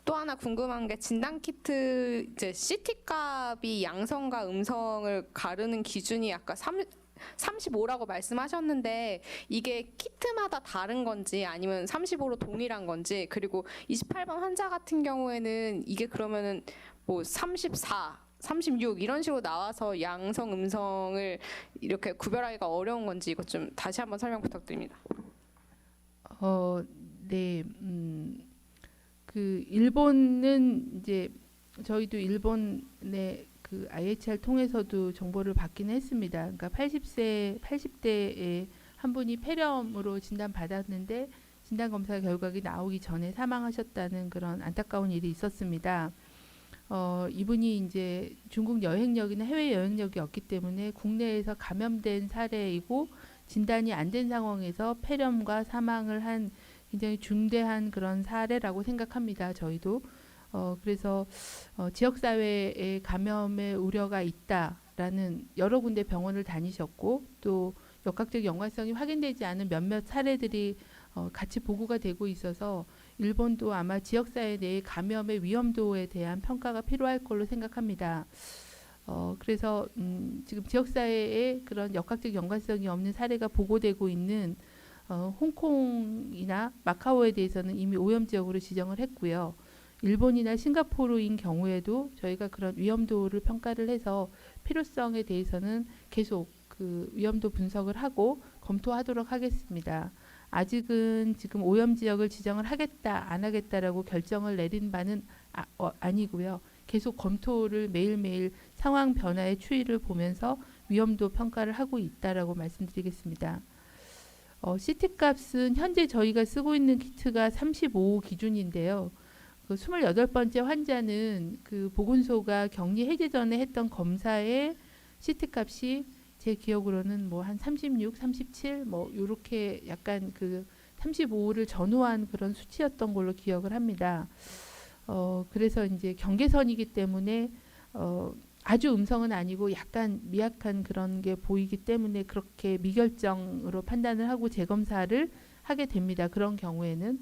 또 하나 궁금한 게 진단키트 이제 CT 값이 양성과 음성을 가르는 기준이 아까 35라고 말씀하셨는데 이게 키트마다 다른 건지 아니면 35로 동일한 건지, 그리고 28번 환자 같은 경우에는 이게 그러면은 뭐 34, 36 이런 식으로 나와서 양성, 음성을 이렇게 구별하기가 어려운 건지 이것 좀 다시 한번 설명 부탁드립니다. 네, 그 일본은 이제 저희도 일본의 그 IHR 통해서도 정보를 받긴 했습니다. 그러니까 80대에 한 분이 폐렴으로 진단받았는데 진단 검사 결과가 나오기 전에 사망하셨다는 그런 안타까운 일이 있었습니다. 이분이 이제 중국 여행력이나 해외 여행력이 없기 때문에 국내에서 감염된 사례이고 진단이 안 된 상황에서 폐렴과 사망을 한 굉장히 중대한 그런 사례라고 생각합니다. 저희도. 그래서 지역사회에 감염의 우려가 있다라는 여러 군데 병원을 다니셨고 또 역학적 연관성이 확인되지 않은 몇몇 사례들이 같이 보고가 되고 있어서 일본도 아마 지역사회 내의 감염의 위험도에 대한 평가가 필요할 걸로 생각합니다. 그래서 지금 지역사회에 그런 역학적 연관성이 없는 사례가 보고되고 있는 홍콩이나 마카오에 대해서는 이미 오염 지역으로 지정을 했고요. 일본이나 싱가포르인 경우에도 저희가 그런 위험도를 평가를 해서 필요성에 대해서는 계속 그 위험도 분석을 하고 검토하도록 하겠습니다. 아직은 지금 오염 지역을 지정을 하겠다 안 하겠다라고 결정을 내린 바는 아니고요. 계속 검토를 매일매일 상황 변화의 추이를 보면서 위험도 평가를 하고 있다라고 말씀드리겠습니다. CT 값은 현재 저희가 쓰고 있는 키트가 35 기준인데요. 그 28번째 환자는 그 보건소가 격리 해제 전에 했던 검사의 CT 값이 제 기억으로는 뭐 한 36, 37 뭐 요렇게 약간 그 35를 전후한 그런 수치였던 걸로 기억을 합니다. 그래서 이제 경계선이기 때문에 아주 음성은 아니고 약간 미약한 그런 게 보이기 때문에 그렇게 미결정으로 판단을 하고 재검사를 하게 됩니다. 그런 경우에는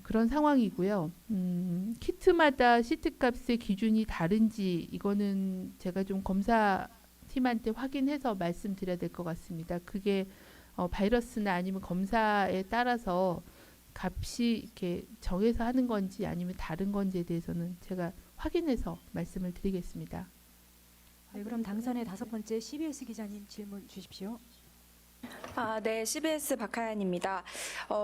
그런 상황이고요. 키트마다 CT 값의 기준이 다른지 이거는 제가 좀 검사팀한테 확인해서 말씀드려야 될 것 같습니다. 그게 바이러스나 아니면 검사에 따라서 값이 이렇게 정해서 하는 건지 아니면 다른 건지에 대해서는 제가 확인해서 말씀을 드리겠습니다. 네, 그럼 당선의 5번째 CBS 기자님 질문 주십시오. 네, CBS 박하연입니다.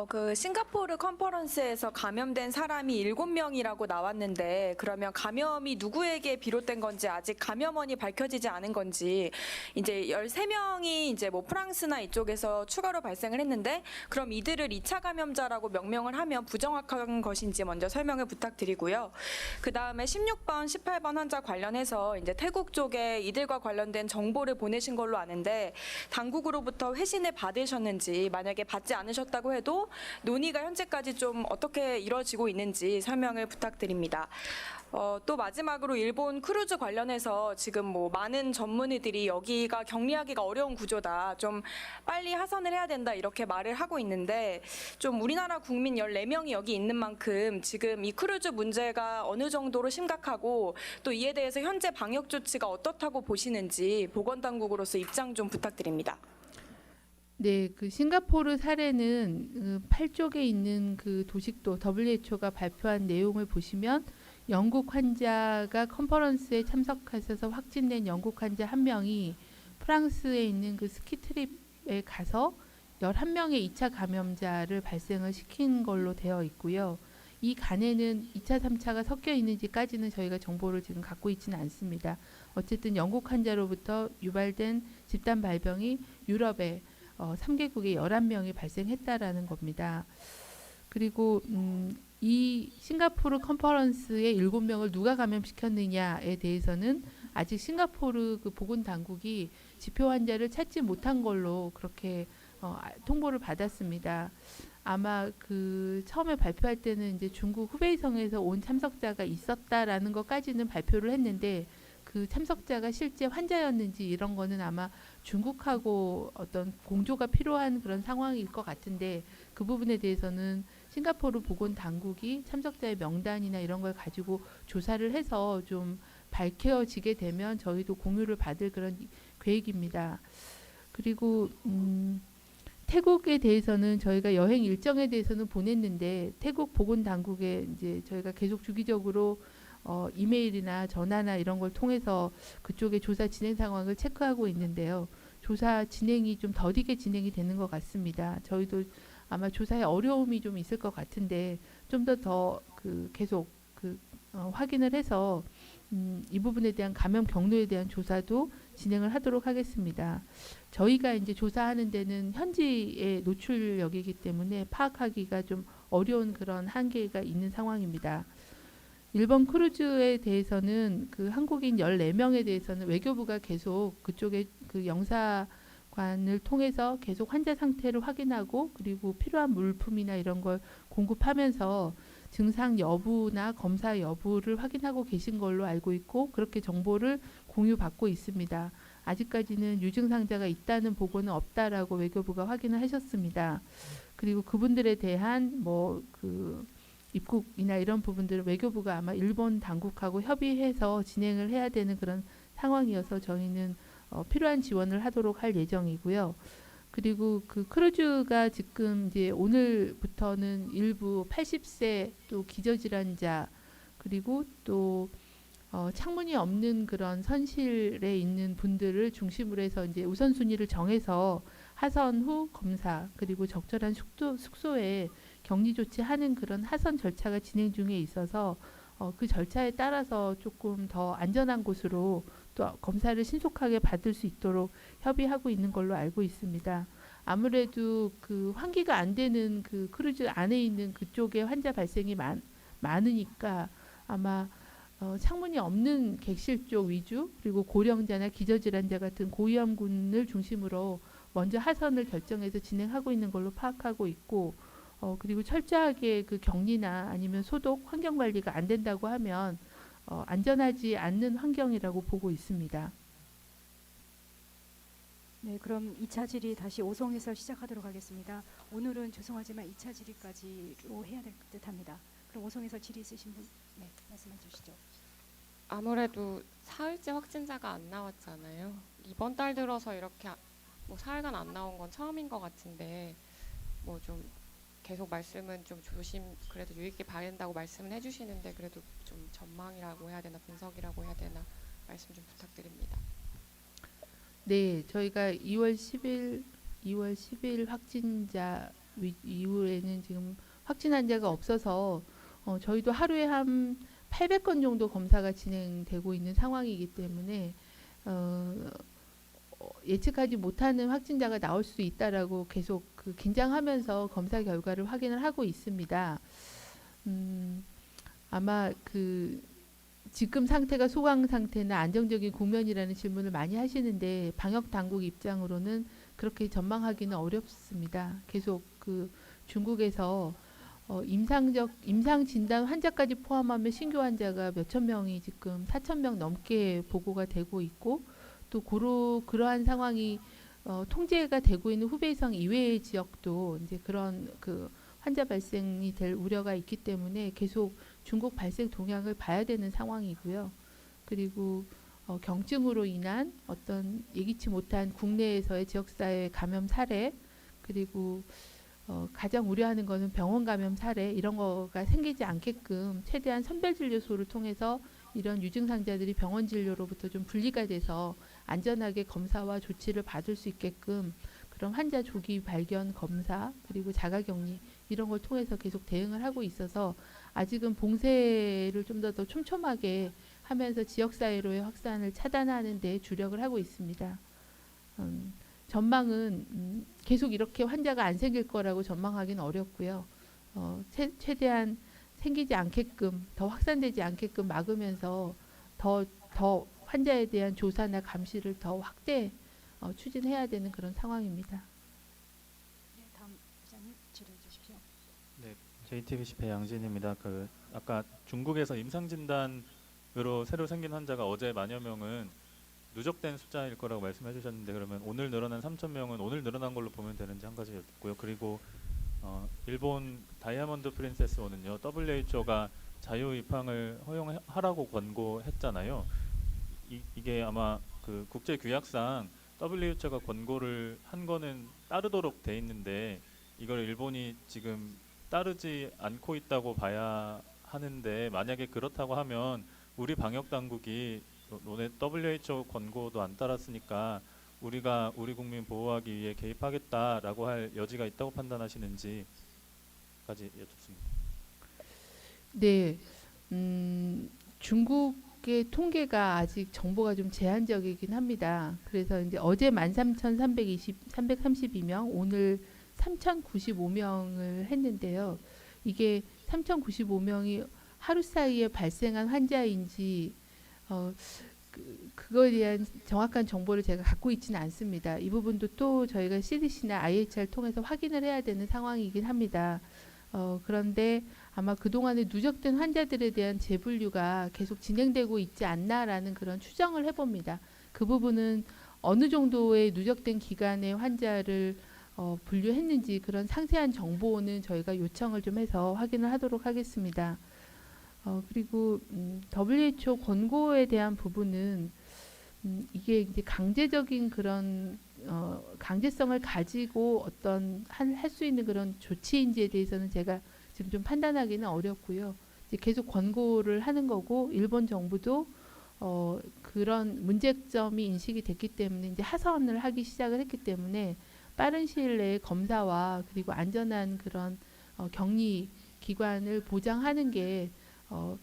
그 싱가포르 컨퍼런스에서 감염된 사람이 7명이라고 나왔는데 그러면 감염이 누구에게 비롯된 건지 아직 감염원이 밝혀지지 않은 건지 이제 13명이 이제 뭐 프랑스나 이쪽에서 추가로 발생을 했는데 그럼 이들을 2차 감염자라고 명명을 하면 부정확한 것인지 먼저 설명을 부탁드리고요. 그다음에 16번, 18번 환자 관련해서 이제 태국 쪽에 이들과 관련된 정보를 보내신 걸로 아는데 당국으로부터 회신을 받으셨는지 만약에 받지 않으셨다고 해도 논의가 현재까지 좀 어떻게 이루어지고 있는지 설명을 부탁드립니다. 또 마지막으로 일본 크루즈 관련해서 지금 뭐 많은 전문의들이 여기가 격리하기가 어려운 구조다. 좀 빨리 하선을 해야 된다 이렇게 말을 하고 있는데 좀 우리나라 국민 14명이 여기 있는 만큼 지금 이 크루즈 문제가 어느 정도로 심각하고 또 이에 대해서 현재 방역 조치가 어떻다고 보시는지 보건당국으로서 입장 좀 부탁드립니다. 네, 그 싱가포르 사례는 8쪽에 있는 그 도식도 WHO가 발표한 내용을 보시면 영국 환자가 컨퍼런스에 참석하셔서 확진된 영국 환자 1명이 프랑스에 있는 그 스키트립에 가서 11명의 2차 감염자를 발생을 시킨 걸로 되어 있고요. 이 간에는 2차, 3차가 섞여 있는지까지는 저희가 정보를 지금 갖고 있지는 않습니다. 어쨌든 영국 환자로부터 유발된 집단 발병이 유럽에 3개국에 11명이 발생했다라는 겁니다. 그리고 이 싱가포르 컨퍼런스의 7명을 누가 감염시켰느냐에 대해서는 아직 싱가포르 그 보건당국이 지표 환자를 찾지 못한 걸로 그렇게 통보를 받았습니다. 아마 그 처음에 발표할 때는 이제 중국 후베이성에서 온 참석자가 있었다라는 것까지는 발표를 했는데 그 참석자가 실제 환자였는지 이런 거는 아마 중국하고 어떤 공조가 필요한 그런 상황일 것 같은데 그 부분에 대해서는 싱가포르 보건당국이 참석자의 명단이나 이런 걸 가지고 조사를 해서 좀 밝혀지게 되면 저희도 공유를 받을 그런 계획입니다. 그리고 태국에 대해서는 저희가 여행 일정에 대해서는 보냈는데 태국 보건당국에 이제 저희가 계속 주기적으로 이메일이나 전화나 이런 걸 통해서 그쪽의 조사 진행 상황을 체크하고 있는데요. 조사 진행이 좀 더디게 진행이 되는 것 같습니다. 저희도 아마 조사에 어려움이 좀 있을 것 같은데 좀 더 그 계속 그 확인을 해서 이 부분에 대한 감염 경로에 대한 조사도 진행을 하도록 하겠습니다. 저희가 이제 조사하는 데는 현지의 노출력이기 때문에 파악하기가 좀 어려운 그런 한계가 있는 상황입니다. 일본 크루즈에 대해서는 그 한국인 14명에 대해서는 외교부가 계속 그쪽에 그 영사관을 통해서 계속 환자 상태를 확인하고 그리고 필요한 물품이나 이런 걸 공급하면서 증상 여부나 검사 여부를 확인하고 계신 걸로 알고 있고 그렇게 정보를 공유받고 있습니다. 아직까지는 유증상자가 있다는 보고는 없다라고 외교부가 확인을 하셨습니다. 그리고 그분들에 대한 뭐 그 입국이나 이런 부분들을 외교부가 아마 일본 당국하고 협의해서 진행을 해야 되는 그런 상황이어서 저희는 필요한 지원을 하도록 할 예정이고요. 그리고 그 크루즈가 지금 이제 오늘부터는 일부 80세 또 기저질환자 그리고 또 창문이 없는 그런 선실에 있는 분들을 중심으로 해서 이제 우선순위를 정해서 하선 후 검사 그리고 적절한 숙소에 격리 조치하는 그런 하선 절차가 진행 중에 있어서 그 절차에 따라서 조금 더 안전한 곳으로 또 검사를 신속하게 받을 수 있도록 협의하고 있는 걸로 알고 있습니다. 아무래도 그 환기가 안 되는 그 크루즈 안에 있는 그쪽에 환자 발생이 많으니까 아마 창문이 없는 객실 쪽 위주 그리고 고령자나 기저질환자 같은 고위험군을 중심으로 먼저 하선을 결정해서 진행하고 있는 걸로 파악하고 있고 그리고 철저하게 그 격리나 아니면 소독 환경 관리가 안 된다고 하면 안전하지 않는 환경이라고 보고 있습니다. 네, 그럼 2차 질의 다시 오송해서 시작하도록 하겠습니다. 오늘은 죄송하지만 2차 질의까지로 해야 될 듯합니다. 그럼 오송해서 질의 있으신 분, 네, 말씀해 주시죠. 아무래도 사흘째 확진자가 안 나왔잖아요. 이번 달 들어서 이렇게 뭐 사흘간 안 나온 건 처음인 것 같은데 뭐 좀 계속 말씀은 좀 그래도 유익히 봐야 된다고 말씀은 해주시는데 그래도 좀 전망이라고 해야 되나 분석이라고 해야 되나 말씀 좀 부탁드립니다. 네, 저희가 2월 10일 확진자 이후에는 지금 확진 환자가 없어서 저희도 하루에 한 800건 정도 검사가 진행되고 있는 상황이기 때문에 예측하지 못하는 확진자가 나올 수 있다라고 계속 그 긴장하면서 검사 결과를 확인을 하고 있습니다. 아마 그 지금 상태가 소강 상태나 안정적인 국면이라는 질문을 많이 하시는데 방역 당국 입장으로는 그렇게 전망하기는 어렵습니다. 계속 그 중국에서 임상 진단 환자까지 포함하면 신규 환자가 몇천 명이 지금 4천 명 넘게 보고가 되고 있고 또 그러한 상황이 통제가 되고 있는 후베이성 이외의 지역도 이제 그런 그 환자 발생이 될 우려가 있기 때문에 계속 중국 발생 동향을 봐야 되는 상황이고요. 그리고 경증으로 인한 어떤 예기치 못한 국내에서의 지역사회 감염 사례 그리고 가장 우려하는 것은 병원 감염 사례 이런 거가 생기지 않게끔 최대한 선별진료소를 통해서 이런 유증상자들이 병원 진료로부터 좀 분리가 돼서 안전하게 검사와 조치를 받을 수 있게끔 그런 환자 조기 발견 검사 그리고 자가격리 이런 걸 통해서 계속 대응을 하고 있어서 아직은 봉쇄를 좀 더 촘촘하게 하면서 지역사회로의 확산을 차단하는 데 주력을 하고 있습니다. 전망은 계속 이렇게 환자가 안 생길 거라고 전망하기는 어렵고요. 최대한 생기지 않게끔 더 확산되지 않게끔 막으면서 더 환자에 대한 조사나 감시를 더 확대 추진해야 되는 그런 상황입니다. 네, 다음 기자님 질의해 주십시오. 네, JTBC 배양진입니다. 그 아까 중국에서 임상 진단으로 새로 생긴 환자가 어제 만여 명은 누적된 숫자일 거라고 말씀해 주셨는데 그러면 오늘 늘어난 3천 명은 오늘 늘어난 걸로 보면 되는지 한 가지 여쭙고요. 그리고 일본 다이아몬드 프린세스호는요. WHO가 자유 입항을 허용하라고 권고했잖아요. 이게 아마 그 국제 규약상 WHO가 권고를 한 거는 따르도록 돼 있는데 이걸 일본이 지금 따르지 않고 있다고 봐야 하는데 만약에 그렇다고 하면 우리 방역 당국이 너네 WHO 권고도 안 따랐으니까 우리가 우리 국민 보호하기 위해 개입하겠다라고 할 여지가 있다고 판단하시는지까지 여쭙습니다. 네, 중국의 통계가 아직 정보가 좀 제한적이긴 합니다. 그래서 이제 어제 13,332명, 오늘 3,095명을 했는데요. 이게 3,095명이 하루 사이에 발생한 환자인지 그거에 대한 정확한 정보를 제가 갖고 있지는 않습니다. 이 부분도 또 저희가 CDC나 IHR을 통해서 확인을 해야 되는 상황이긴 합니다. 그런데 아마 그동안에 누적된 환자들에 대한 재분류가 계속 진행되고 있지 않나라는 그런 추정을 해봅니다. 그 부분은 어느 정도의 누적된 기간의 환자를 분류했는지 그런 상세한 정보는 저희가 요청을 좀 해서 확인을 하도록 하겠습니다. 그리고 WHO 권고에 대한 부분은 이게 이제 강제적인 그런 강제성을 가지고 어떤 할 수 있는 그런 조치인지에 대해서는 제가 지금 좀 판단하기는 어렵고요. 이제 계속 권고를 하는 거고 일본 정부도 그런 문제점이 인식이 됐기 때문에 이제 하선을 하기 시작을 했기 때문에 빠른 시일 내에 검사와 그리고 안전한 그런 격리 기관을 보장하는 게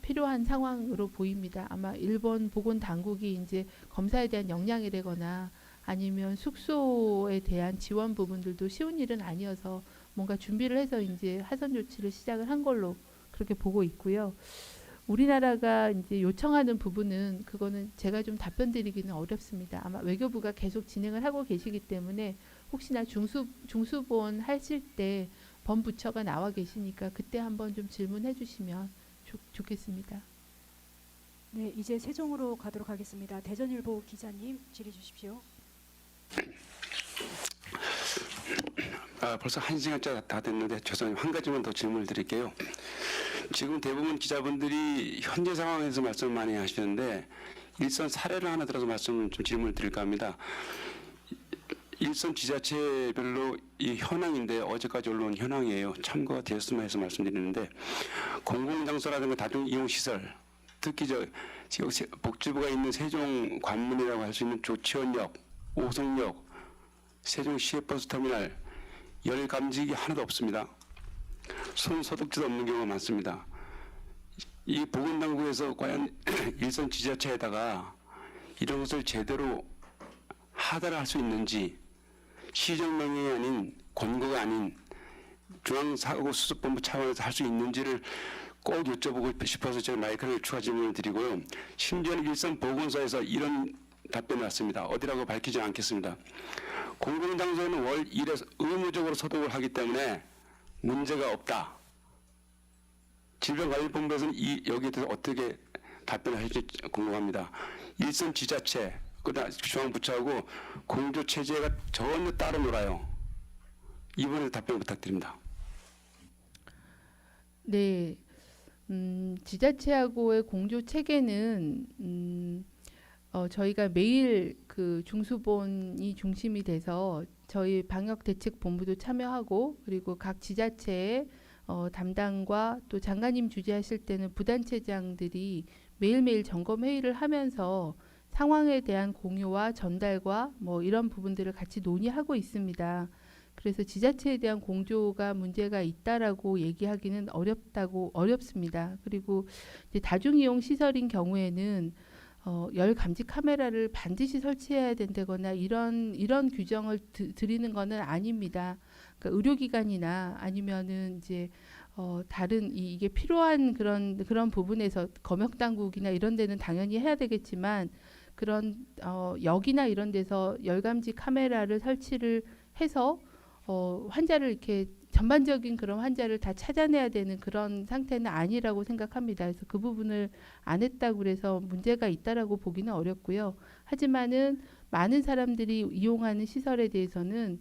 필요한 상황으로 보입니다. 아마 일본 보건 당국이 이제 검사에 대한 역량이라거나 아니면 숙소에 대한 지원 부분들도 쉬운 일은 아니어서 뭔가 준비를 해서 이제 하선 조치를 시작을 한 걸로 그렇게 보고 있고요. 우리나라가 이제 요청하는 부분은 그거는 제가 좀 답변 드리기는 어렵습니다. 아마 외교부가 계속 진행을 하고 계시기 때문에 혹시나 중수본 하실 때 범부처가 나와 계시니까 그때 한번 좀 질문해 주시면 좋겠습니다. 네, 이제 세종으로 가도록 하겠습니다. 대전일보 기자님 질의 주십시오. 벌써 1시간째 다 됐는데 죄송해요. 한 가지만 더 질문을 드릴게요. 지금 대부분 기자분들이 현재 상황에서 말씀을 많이 하시는데 일선 사례를 하나 들어서 말씀을 좀 질문을 드릴까 합니다. 일선 지자체별로 이 현황인데 어제까지 올라온 현황이에요. 참고가 되었으면 해서 말씀드리는데 공공장소라든가 다중이용시설 특히 지금 복지부가 있는 세종 관문이라고 할 수 있는 조치원역, 오송역, 세종 시외버스터미널 열 감지기 하나도 없습니다. 손 소독제도 없는 경우가 많습니다. 이 보건당국에서 과연 일선 지자체에다가 이런 것을 제대로 하달을 할 수 있는지 시정명령이 아닌 권고가 아닌 중앙사고수습본부 차원에서 할 수 있는지를 꼭 여쭤보고 싶어서 제가 마이크를 추가 질문을 드리고요. 심지어는 일선 보건소에서 이런 답변이 왔습니다. 어디라고 밝히지 않겠습니다. 공공장소에는 월 1회 의무적으로 소독을 하기 때문에 문제가 없다. 질병관리본부에서는 여기에 대해서 어떻게 답변을 할지 궁금합니다. 일선 지자체, 그다음 중앙부처하고 공조체제가 전혀 따로 놀아요. 이번에 답변 부탁드립니다. 네, 지자체하고의 공조 체계는 저희가 매일 그 중수본이 중심이 돼서 저희 방역대책본부도 참여하고 그리고 각 지자체의 담당과 또 장관님 주재하실 때는 부단체장들이 매일매일 점검회의를 하면서 상황에 대한 공유와 전달과 뭐 이런 부분들을 같이 논의하고 있습니다. 그래서 지자체에 대한 공조가 문제가 있다라고 얘기하기는 어렵습니다. 그리고 이제 다중이용 시설인 경우에는 열 감지 카메라를 반드시 설치해야 된다거나 이런 규정을 드리는 것은 아닙니다. 그러니까 의료기관이나 아니면은 이제 다른 이게 필요한 그런 부분에서 검역 당국이나 이런 데는 당연히 해야 되겠지만 그런 역이나 이런 데서 열 감지 카메라를 설치를 해서 환자를 이렇게 전반적인 그런 환자를 다 찾아내야 되는 그런 상태는 아니라고 생각합니다. 그래서 그 부분을 안 했다고 그래서 문제가 있다라고 보기는 어렵고요. 하지만은 많은 사람들이 이용하는 시설에 대해서는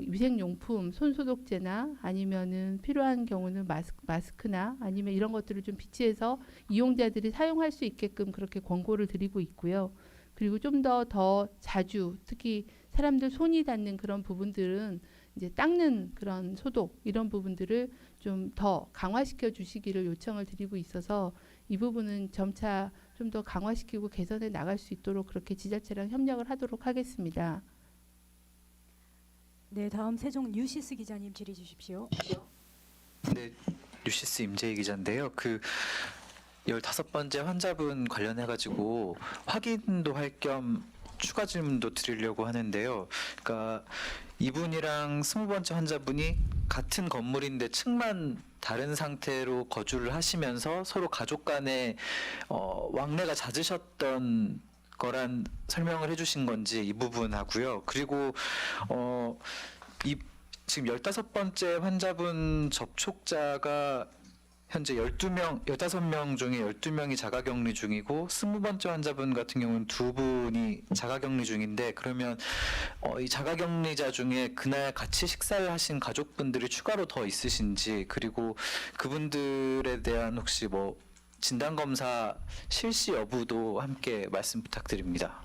위생용품, 손소독제나 아니면은 필요한 경우는 마스크나 아니면 이런 것들을 좀 비치해서 이용자들이 사용할 수 있게끔 그렇게 권고를 드리고 있고요. 그리고 좀 더 자주 특히 사람들 손이 닿는 그런 부분들은 이제 닦는 그런 소독 이런 부분들을 좀 더 강화시켜 주시기를 요청을 드리고 있어서 이 부분은 점차 좀 더 강화시키고 개선해 나갈 수 있도록 그렇게 지자체랑 협력을 하도록 하겠습니다. 네, 다음 세종 뉴시스 기자님 질의 주십시오. 네, 뉴시스 임재희 기자인데요. 그 15번째 환자분 관련해 가지고 확인도 할 겸 추가 질문도 드리려고 하는데요. 그러니까 이분이랑 20번째 환자분이 같은 건물인데 층만 다른 상태로 거주를 하시면서 서로 가족 간에 왕래가 잦으셨던 거란 설명을 해주신 건지 이 부분하고요. 그리고 지금 15번째 환자분 접촉자가 현재 15명 중에 12명이 자가격리 중이고 20번째 환자분 같은 경우는 2분이 자가격리 중인데 그러면 이 자가격리자 중에 그날 같이 식사를 하신 가족분들이 추가로 더 있으신지 그리고 그분들에 대한 혹시 뭐 진단검사 실시 여부도 함께 말씀 부탁드립니다.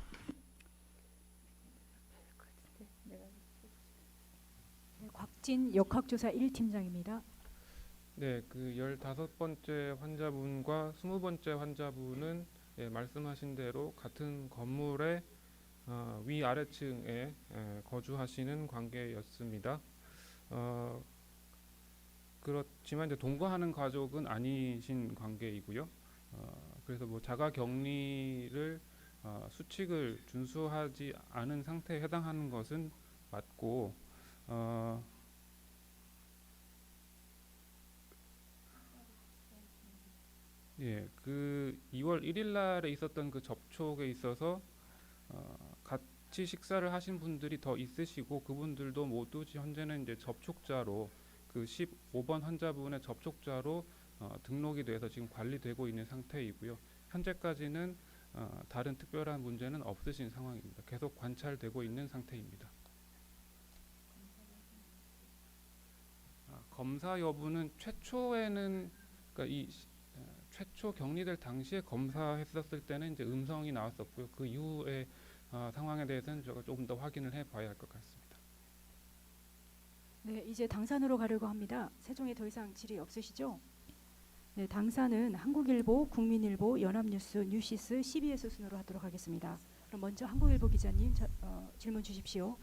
곽진 역학조사 1팀장입니다. 네, 그 15번째 환자분과 20번째 환자분은 예, 말씀하신 대로 같은 건물의 위아래층에 거주하시는 관계였습니다. 그렇지만 이제 동거하는 가족은 아니신 관계이고요. 그래서 뭐 자가격리를 수칙을 준수하지 않은 상태에 해당하는 것은 맞고 예, 그 2월 1일 날에 있었던 그 접촉에 있어서 같이 식사를 하신 분들이 더 있으시고 그분들도 모두 현재는 이제 접촉자로 그 15번 환자분의 접촉자로 등록이 돼서 지금 관리되고 있는 상태이고요. 현재까지는 다른 특별한 문제는 없으신 상황입니다. 계속 관찰되고 있는 상태입니다. 검사 여부는 최초에는 그러니까 최초 격리될 당시에 검사했었을 때는 이제 음성이 나왔었고요. 그 이후의 상황에 대해서는 제가 조금 더 확인을 해봐야 할 것 같습니다. 네, 이제 당산으로 가려고 합니다. 세종에 더 이상 질의 없으시죠? 네, 당산은 한국일보, 국민일보, 연합뉴스, 뉴시스, CBS 순으로 하도록 하겠습니다. 그럼 먼저 한국일보 기자님 질문 주십시오.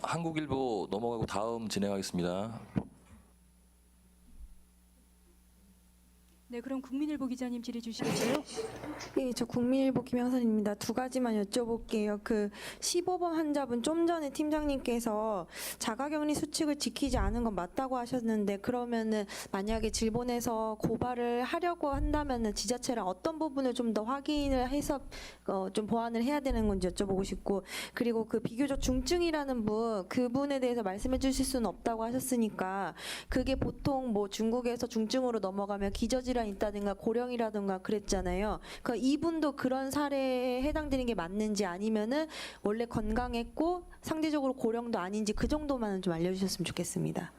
한국일보 넘어가고 다음 진행하겠습니다. 네, 그럼 국민일보 기자님 질의 주시겠어요? 예, 저 국민일보 김영선입니다. 두 가지만 여쭤볼게요. 그 15번 환자분 좀 전에 팀장님께서 자가격리 수칙을 지키지 않은 건 맞다고 하셨는데 그러면은 만약에 질본에서 고발을 하려고 한다면은 지자체랑 어떤 부분을 좀 더 확인을 해서 좀 보완을 해야 되는 건지 여쭤보고 싶고 그리고 그 비교적 중증이라는 그분에 대해서 말씀해 주실 수는 없다고 하셨으니까 그게 보통 뭐 중국에서 중증으로 넘어가면 기저질환 있다든가 고령이라든가 그랬잖아요. 그러니까 이분도 그런 사례에 해당되는 게 맞는지 아니면은 원래 건강했고 상대적으로 고령도 아닌지 그 정도만은 좀 알려주셨으면 좋겠습니다.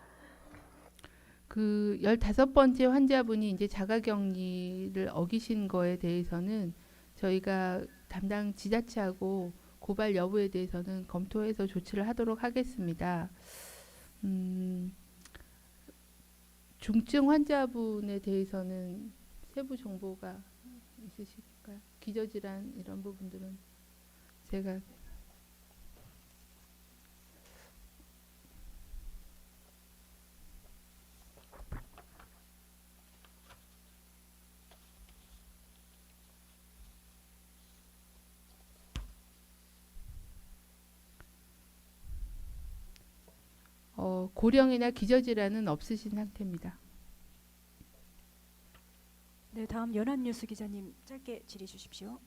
그 15번째 환자분이 이제 자가격리를 어기신 거에 대해서는 저희가 담당 지자체하고 고발 여부에 대해서는 검토해서 조치를 하도록 하겠습니다. 중증 환자분에 대해서는 세부 정보가 있으실까요? 기저질환 이런 부분들은 제가 고령이나 기저질환은 없으신 상태입니다. 네, 다음 연합뉴스 기자님 짧게 질의 주십시오.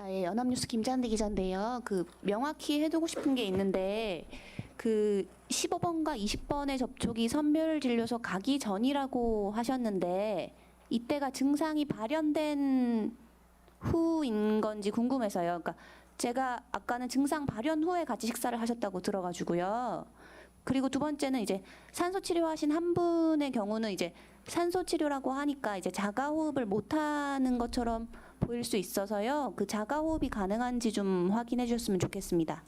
예, 연합뉴스 김찬대 기자인데요. 그 명확히 해두고 싶은 게 있는데 그 15번과 20번의 접촉이 선별진료소 가기 전이라고 하셨는데 이때가 증상이 발현된 후인 건지 궁금해서요. 그러니까 제가 아까는 증상 발현 후에 같이 식사를 하셨다고 들어가지고요. 그리고 두 번째는 이제 산소 치료하신 한 분의 경우는 이제 산소 치료라고 하니까 이제 자가 호흡을 못 하는 것처럼 보일 수 있어서요. 그 자가 호흡이 가능한지 좀 확인해 주셨으면 좋겠습니다.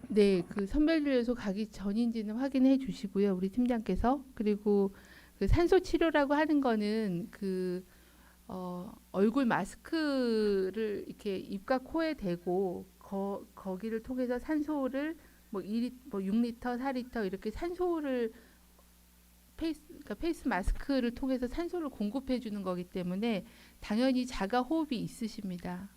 네, 그 선별진료소 가기 전인지는 확인해 주시고요. 우리 팀장께서. 그리고 그 산소 치료라고 하는 거는 그 얼굴 마스크를 이렇게 입과 코에 대고 거기를 통해서 산소를 뭐 6리터, 4리터 이렇게 산소를 그러니까 페이스 마스크를 통해서 산소를 공급해 주는 거기 때문에 당연히 자가 호흡이 있으십니다.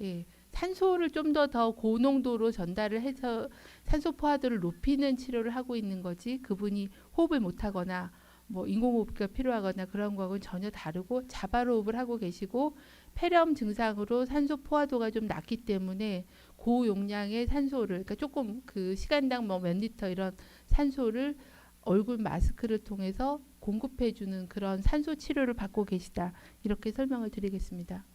예. 산소를 좀 더 고농도로 전달을 해서 산소 포화도를 높이는 치료를 하고 있는 거지 그분이 호흡을 못 하거나 뭐 인공호흡기가 필요하거나 그런 거하고는 전혀 다르고 자발호흡을 하고 계시고 폐렴 증상으로 산소 포화도가 좀 낮기 때문에 고용량의 산소를 그러니까 조금 그 시간당 뭐 몇 리터 이런 산소를 얼굴 마스크를 통해서 공급해 주는 그런 산소 치료를 받고 계시다. 이렇게 설명을 드리겠습니다.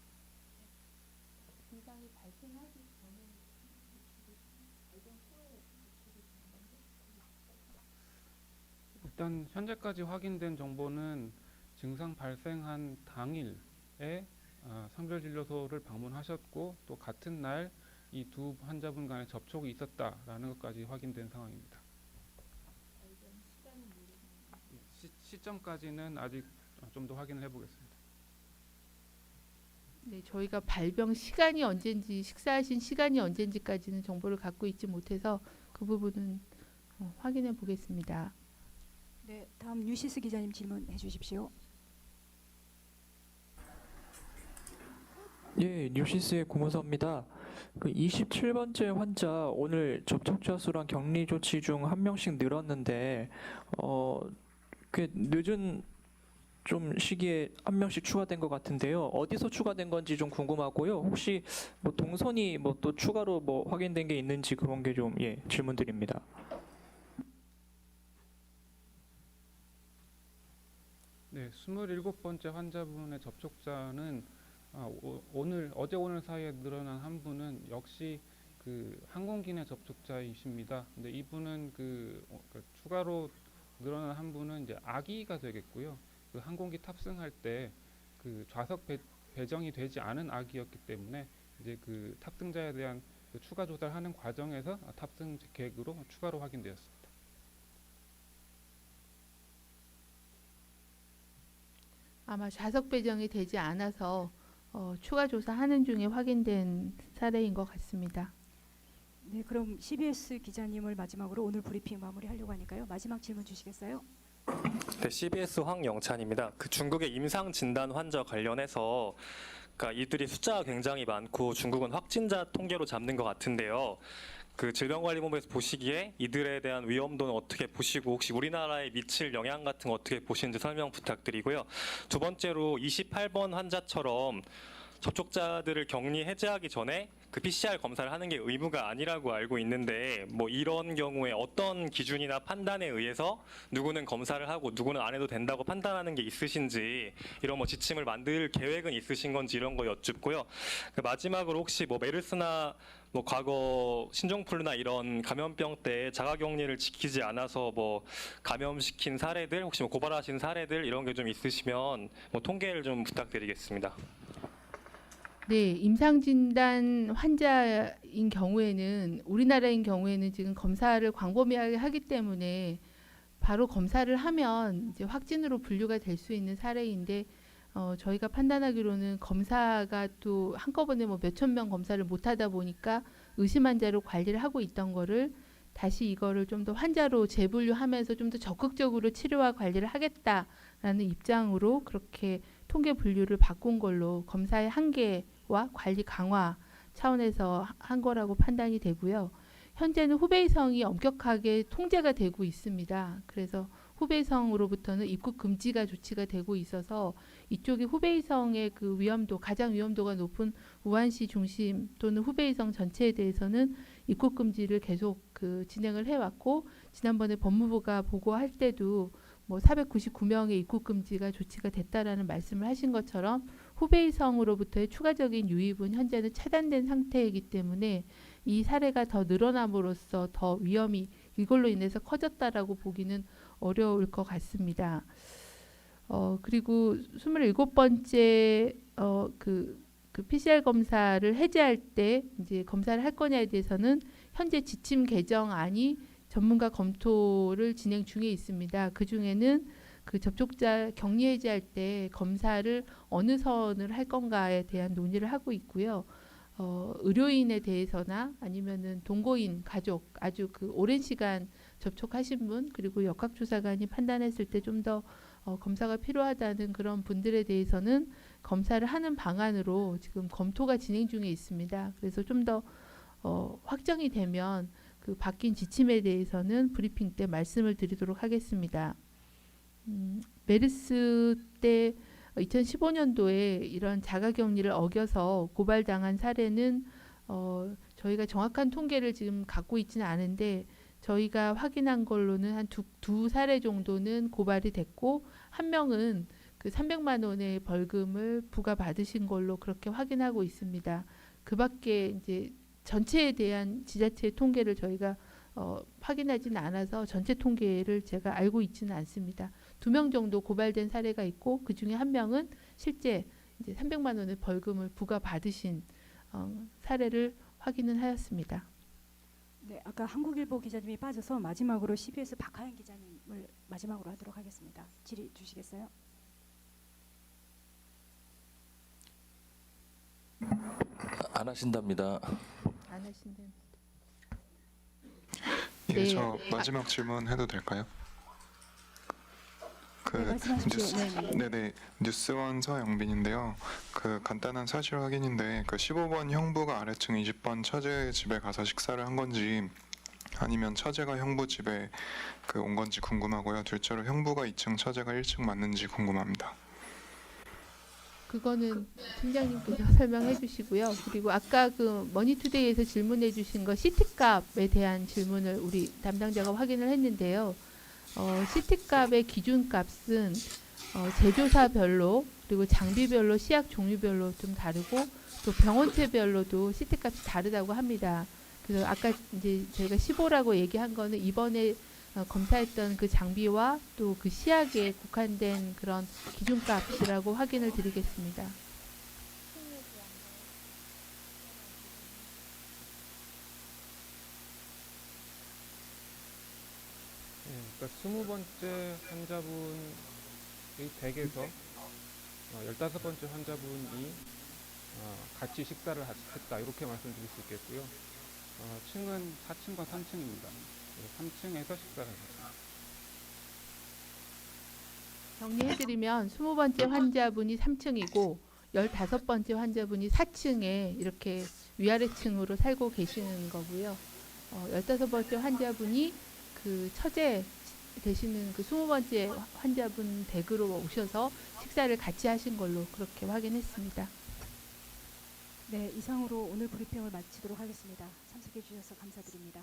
일단 현재까지 확인된 정보는 증상 발생한 당일에 선별진료소를 방문하셨고 또 같은 날 이 두 환자분 간의 접촉이 있었다라는 것까지 확인된 상황입니다. 시점까지는 아직 좀 더 확인을 해보겠습니다. 네, 저희가 발병 시간이 언젠지, 식사하신 시간이 언젠지까지는 정보를 갖고 있지 못해서 그 부분은 확인해 보겠습니다. 네, 다음 뉴시스 기자님 질문해 주십시오. 예, 뉴시스의 고문서입니다. 그 27번째 환자 오늘 접촉자 수랑 격리 조치 중 한 명씩 늘었는데 꽤 늦은 좀 시기에 한 명씩 추가된 것 같은데요. 어디서 추가된 건지 좀 궁금하고요. 혹시 뭐 동선이 뭐 또 추가로 뭐 확인된 게 있는지 그런 게 좀 질문드립니다. 네, 27번째 환자분의 접촉자는 어제 오늘 사이에 늘어난 한 분은 역시 그 항공기 내 접촉자이십니다. 근데 이분은 추가로 늘어난 한 분은 이제 아기가 되겠고요. 그 항공기 탑승할 때 그 좌석 배정이 되지 않은 아기였기 때문에 이제 그 탑승자에 대한 그 추가 조달하는 과정에서 탑승 계획으로 추가로 확인되었습니다. 아마 좌석 배정이 되지 않아서 추가 조사하는 중에 확인된 사례인 것 같습니다. 네, 그럼 CBS 기자님을 마지막으로 오늘 브리핑 마무리하려고 하니까요. 마지막 질문 주시겠어요? 네, CBS 황영찬입니다. 그 중국의 임상 진단 환자 관련해서 그러니까 이들이 숫자가 굉장히 많고 중국은 확진자 통계로 잡는 것 같은데요. 그 질병관리본부에서 보시기에 이들에 대한 위험도는 어떻게 보시고 혹시 우리나라에 미칠 영향 같은 거 어떻게 보시는지 설명 부탁드리고요. 두 번째로 28번 환자처럼 접촉자들을 격리 해제하기 전에 그 PCR 검사를 하는 게 의무가 아니라고 알고 있는데 뭐 이런 경우에 어떤 기준이나 판단에 의해서 누구는 검사를 하고 누구는 안 해도 된다고 판단하는 게 있으신지 이런 뭐 지침을 만들 계획은 있으신 건지 이런 거 여쭙고요. 그 마지막으로 혹시 뭐 메르스나 뭐 과거 신종플루나 이런 감염병 때 자가격리를 지키지 않아서 뭐 감염시킨 사례들 혹시 뭐 고발하신 사례들 이런 게 좀 있으시면 뭐 통계를 좀 부탁드리겠습니다. 네, 임상진단 환자인 경우에는 우리나라인 경우에는 지금 검사를 광범위하게 하기 때문에 바로 검사를 하면 이제 확진으로 분류가 될 수 있는 사례인데 저희가 판단하기로는 검사가 또 한꺼번에 뭐 몇천 명 검사를 못하다 보니까 의심 환자로 관리를 하고 있던 거를 다시 이거를 좀 더 환자로 재분류하면서 좀 더 적극적으로 치료와 관리를 하겠다라는 입장으로 그렇게 통계 분류를 바꾼 걸로 검사의 한계와 관리 강화 차원에서 한 거라고 판단이 되고요. 현재는 후베이성이 엄격하게 통제가 되고 있습니다. 그래서 후베이성으로부터는 입국 금지가 조치가 되고 있어서 이쪽이 후베이성의 그 위험도 가장 위험도가 높은 우한시 중심 또는 후베이성 전체에 대해서는 입국 금지를 계속 진행을 해왔고 지난번에 법무부가 보고할 때도 뭐 499명의 입국 금지가 조치가 됐다라는 말씀을 하신 것처럼 후베이성으로부터의 추가적인 유입은 현재는 차단된 상태이기 때문에 이 사례가 더 늘어남으로써 더 위험이 이걸로 인해서 커졌다라고 보기는 어려울 것 같습니다. 그리고 27번째 그 PCR 검사를 해제할 때 이제 검사를 할 거냐에 대해서는 현재 지침 개정안이 전문가 검토를 진행 중에 있습니다. 그 중에는 그 접촉자 격리 해제할 때 검사를 어느 선을 할 건가에 대한 논의를 하고 있고요. 의료인에 대해서나 아니면은 동거인 가족 아주 그 오랜 시간 접촉하신 분 그리고 역학조사관이 판단했을 때 좀 더 검사가 필요하다는 그런 분들에 대해서는 검사를 하는 방안으로 지금 검토가 진행 중에 있습니다. 그래서 좀 더 확정이 되면 그 바뀐 지침에 대해서는 브리핑 때 말씀을 드리도록 하겠습니다. 메르스 때 2015년도에 이런 자가격리를 어겨서 고발당한 사례는 저희가 정확한 통계를 지금 갖고 있지는 않은데 저희가 확인한 걸로는 한 두 사례 정도는 고발이 됐고 한 명은 그 300만 원의 벌금을 부과받으신 걸로 그렇게 확인하고 있습니다. 그밖에 이제 전체에 대한 지자체의 통계를 저희가 확인하지는 않아서 전체 통계를 제가 알고 있지는 않습니다. 2명 정도 고발된 사례가 있고 그 중에 한 명은 실제 이제 300만 원의 벌금을 부과받으신 사례를 확인은 하였습니다. 네, 아까 한국일보 기자님이 빠져서 마지막으로 CBS 박하연 기자님을 마지막으로 하도록 하겠습니다. 질의 주시겠어요? 안 하신답니다. 안 하신다. 예, 네. 저 마지막 질문 해도 될까요? 네, 말씀하십시오. 네네, 뉴스원 서영빈인데요. 그 간단한 사실 확인인데 그 15번 형부가 아래층 20번 처제 집에 가서 식사를 한 건지 아니면 처제가 형부 집에 온 건지 궁금하고요. 둘째로 형부가 2층, 처제가 1층 맞는지 궁금합니다. 그거는 팀장님께서 설명해 주시고요. 그리고 아까 그 머니투데이에서 질문해 주신 거 CT값에 대한 질문을 우리 담당자가 확인을 했는데요. CT값의 기준값은 제조사별로 그리고 장비별로 시약 종류별로 좀 다르고 또 병원체별로도 CT값이 다르다고 합니다. 그래서 아까 이제 저희가 15라고 얘기한 거는 이번에 검사했던 그 장비와 또 그 시약에 국한된 그런 기준값이라고 확인을 드리겠습니다. 그러니까 20번째 환자분의 댁에서 15번째 환자분이 같이 식사를 했다 이렇게 말씀드릴 수 있겠고요. 층은 4층과 3층입니다. 3층에서 식사를 하셨습니다. 정리해드리면 20번째 환자분이 3층이고 15번째 환자분이 4층에 이렇게 위아래층으로 살고 계시는 거고요. 15번째 환자분이 그 처제 되시는 그 20번째 환자분 댁으로 오셔서 식사를 같이 하신 걸로 그렇게 확인했습니다. 네, 이상으로 오늘 브리핑을 마치도록 하겠습니다. 참석해 주셔서 감사드립니다.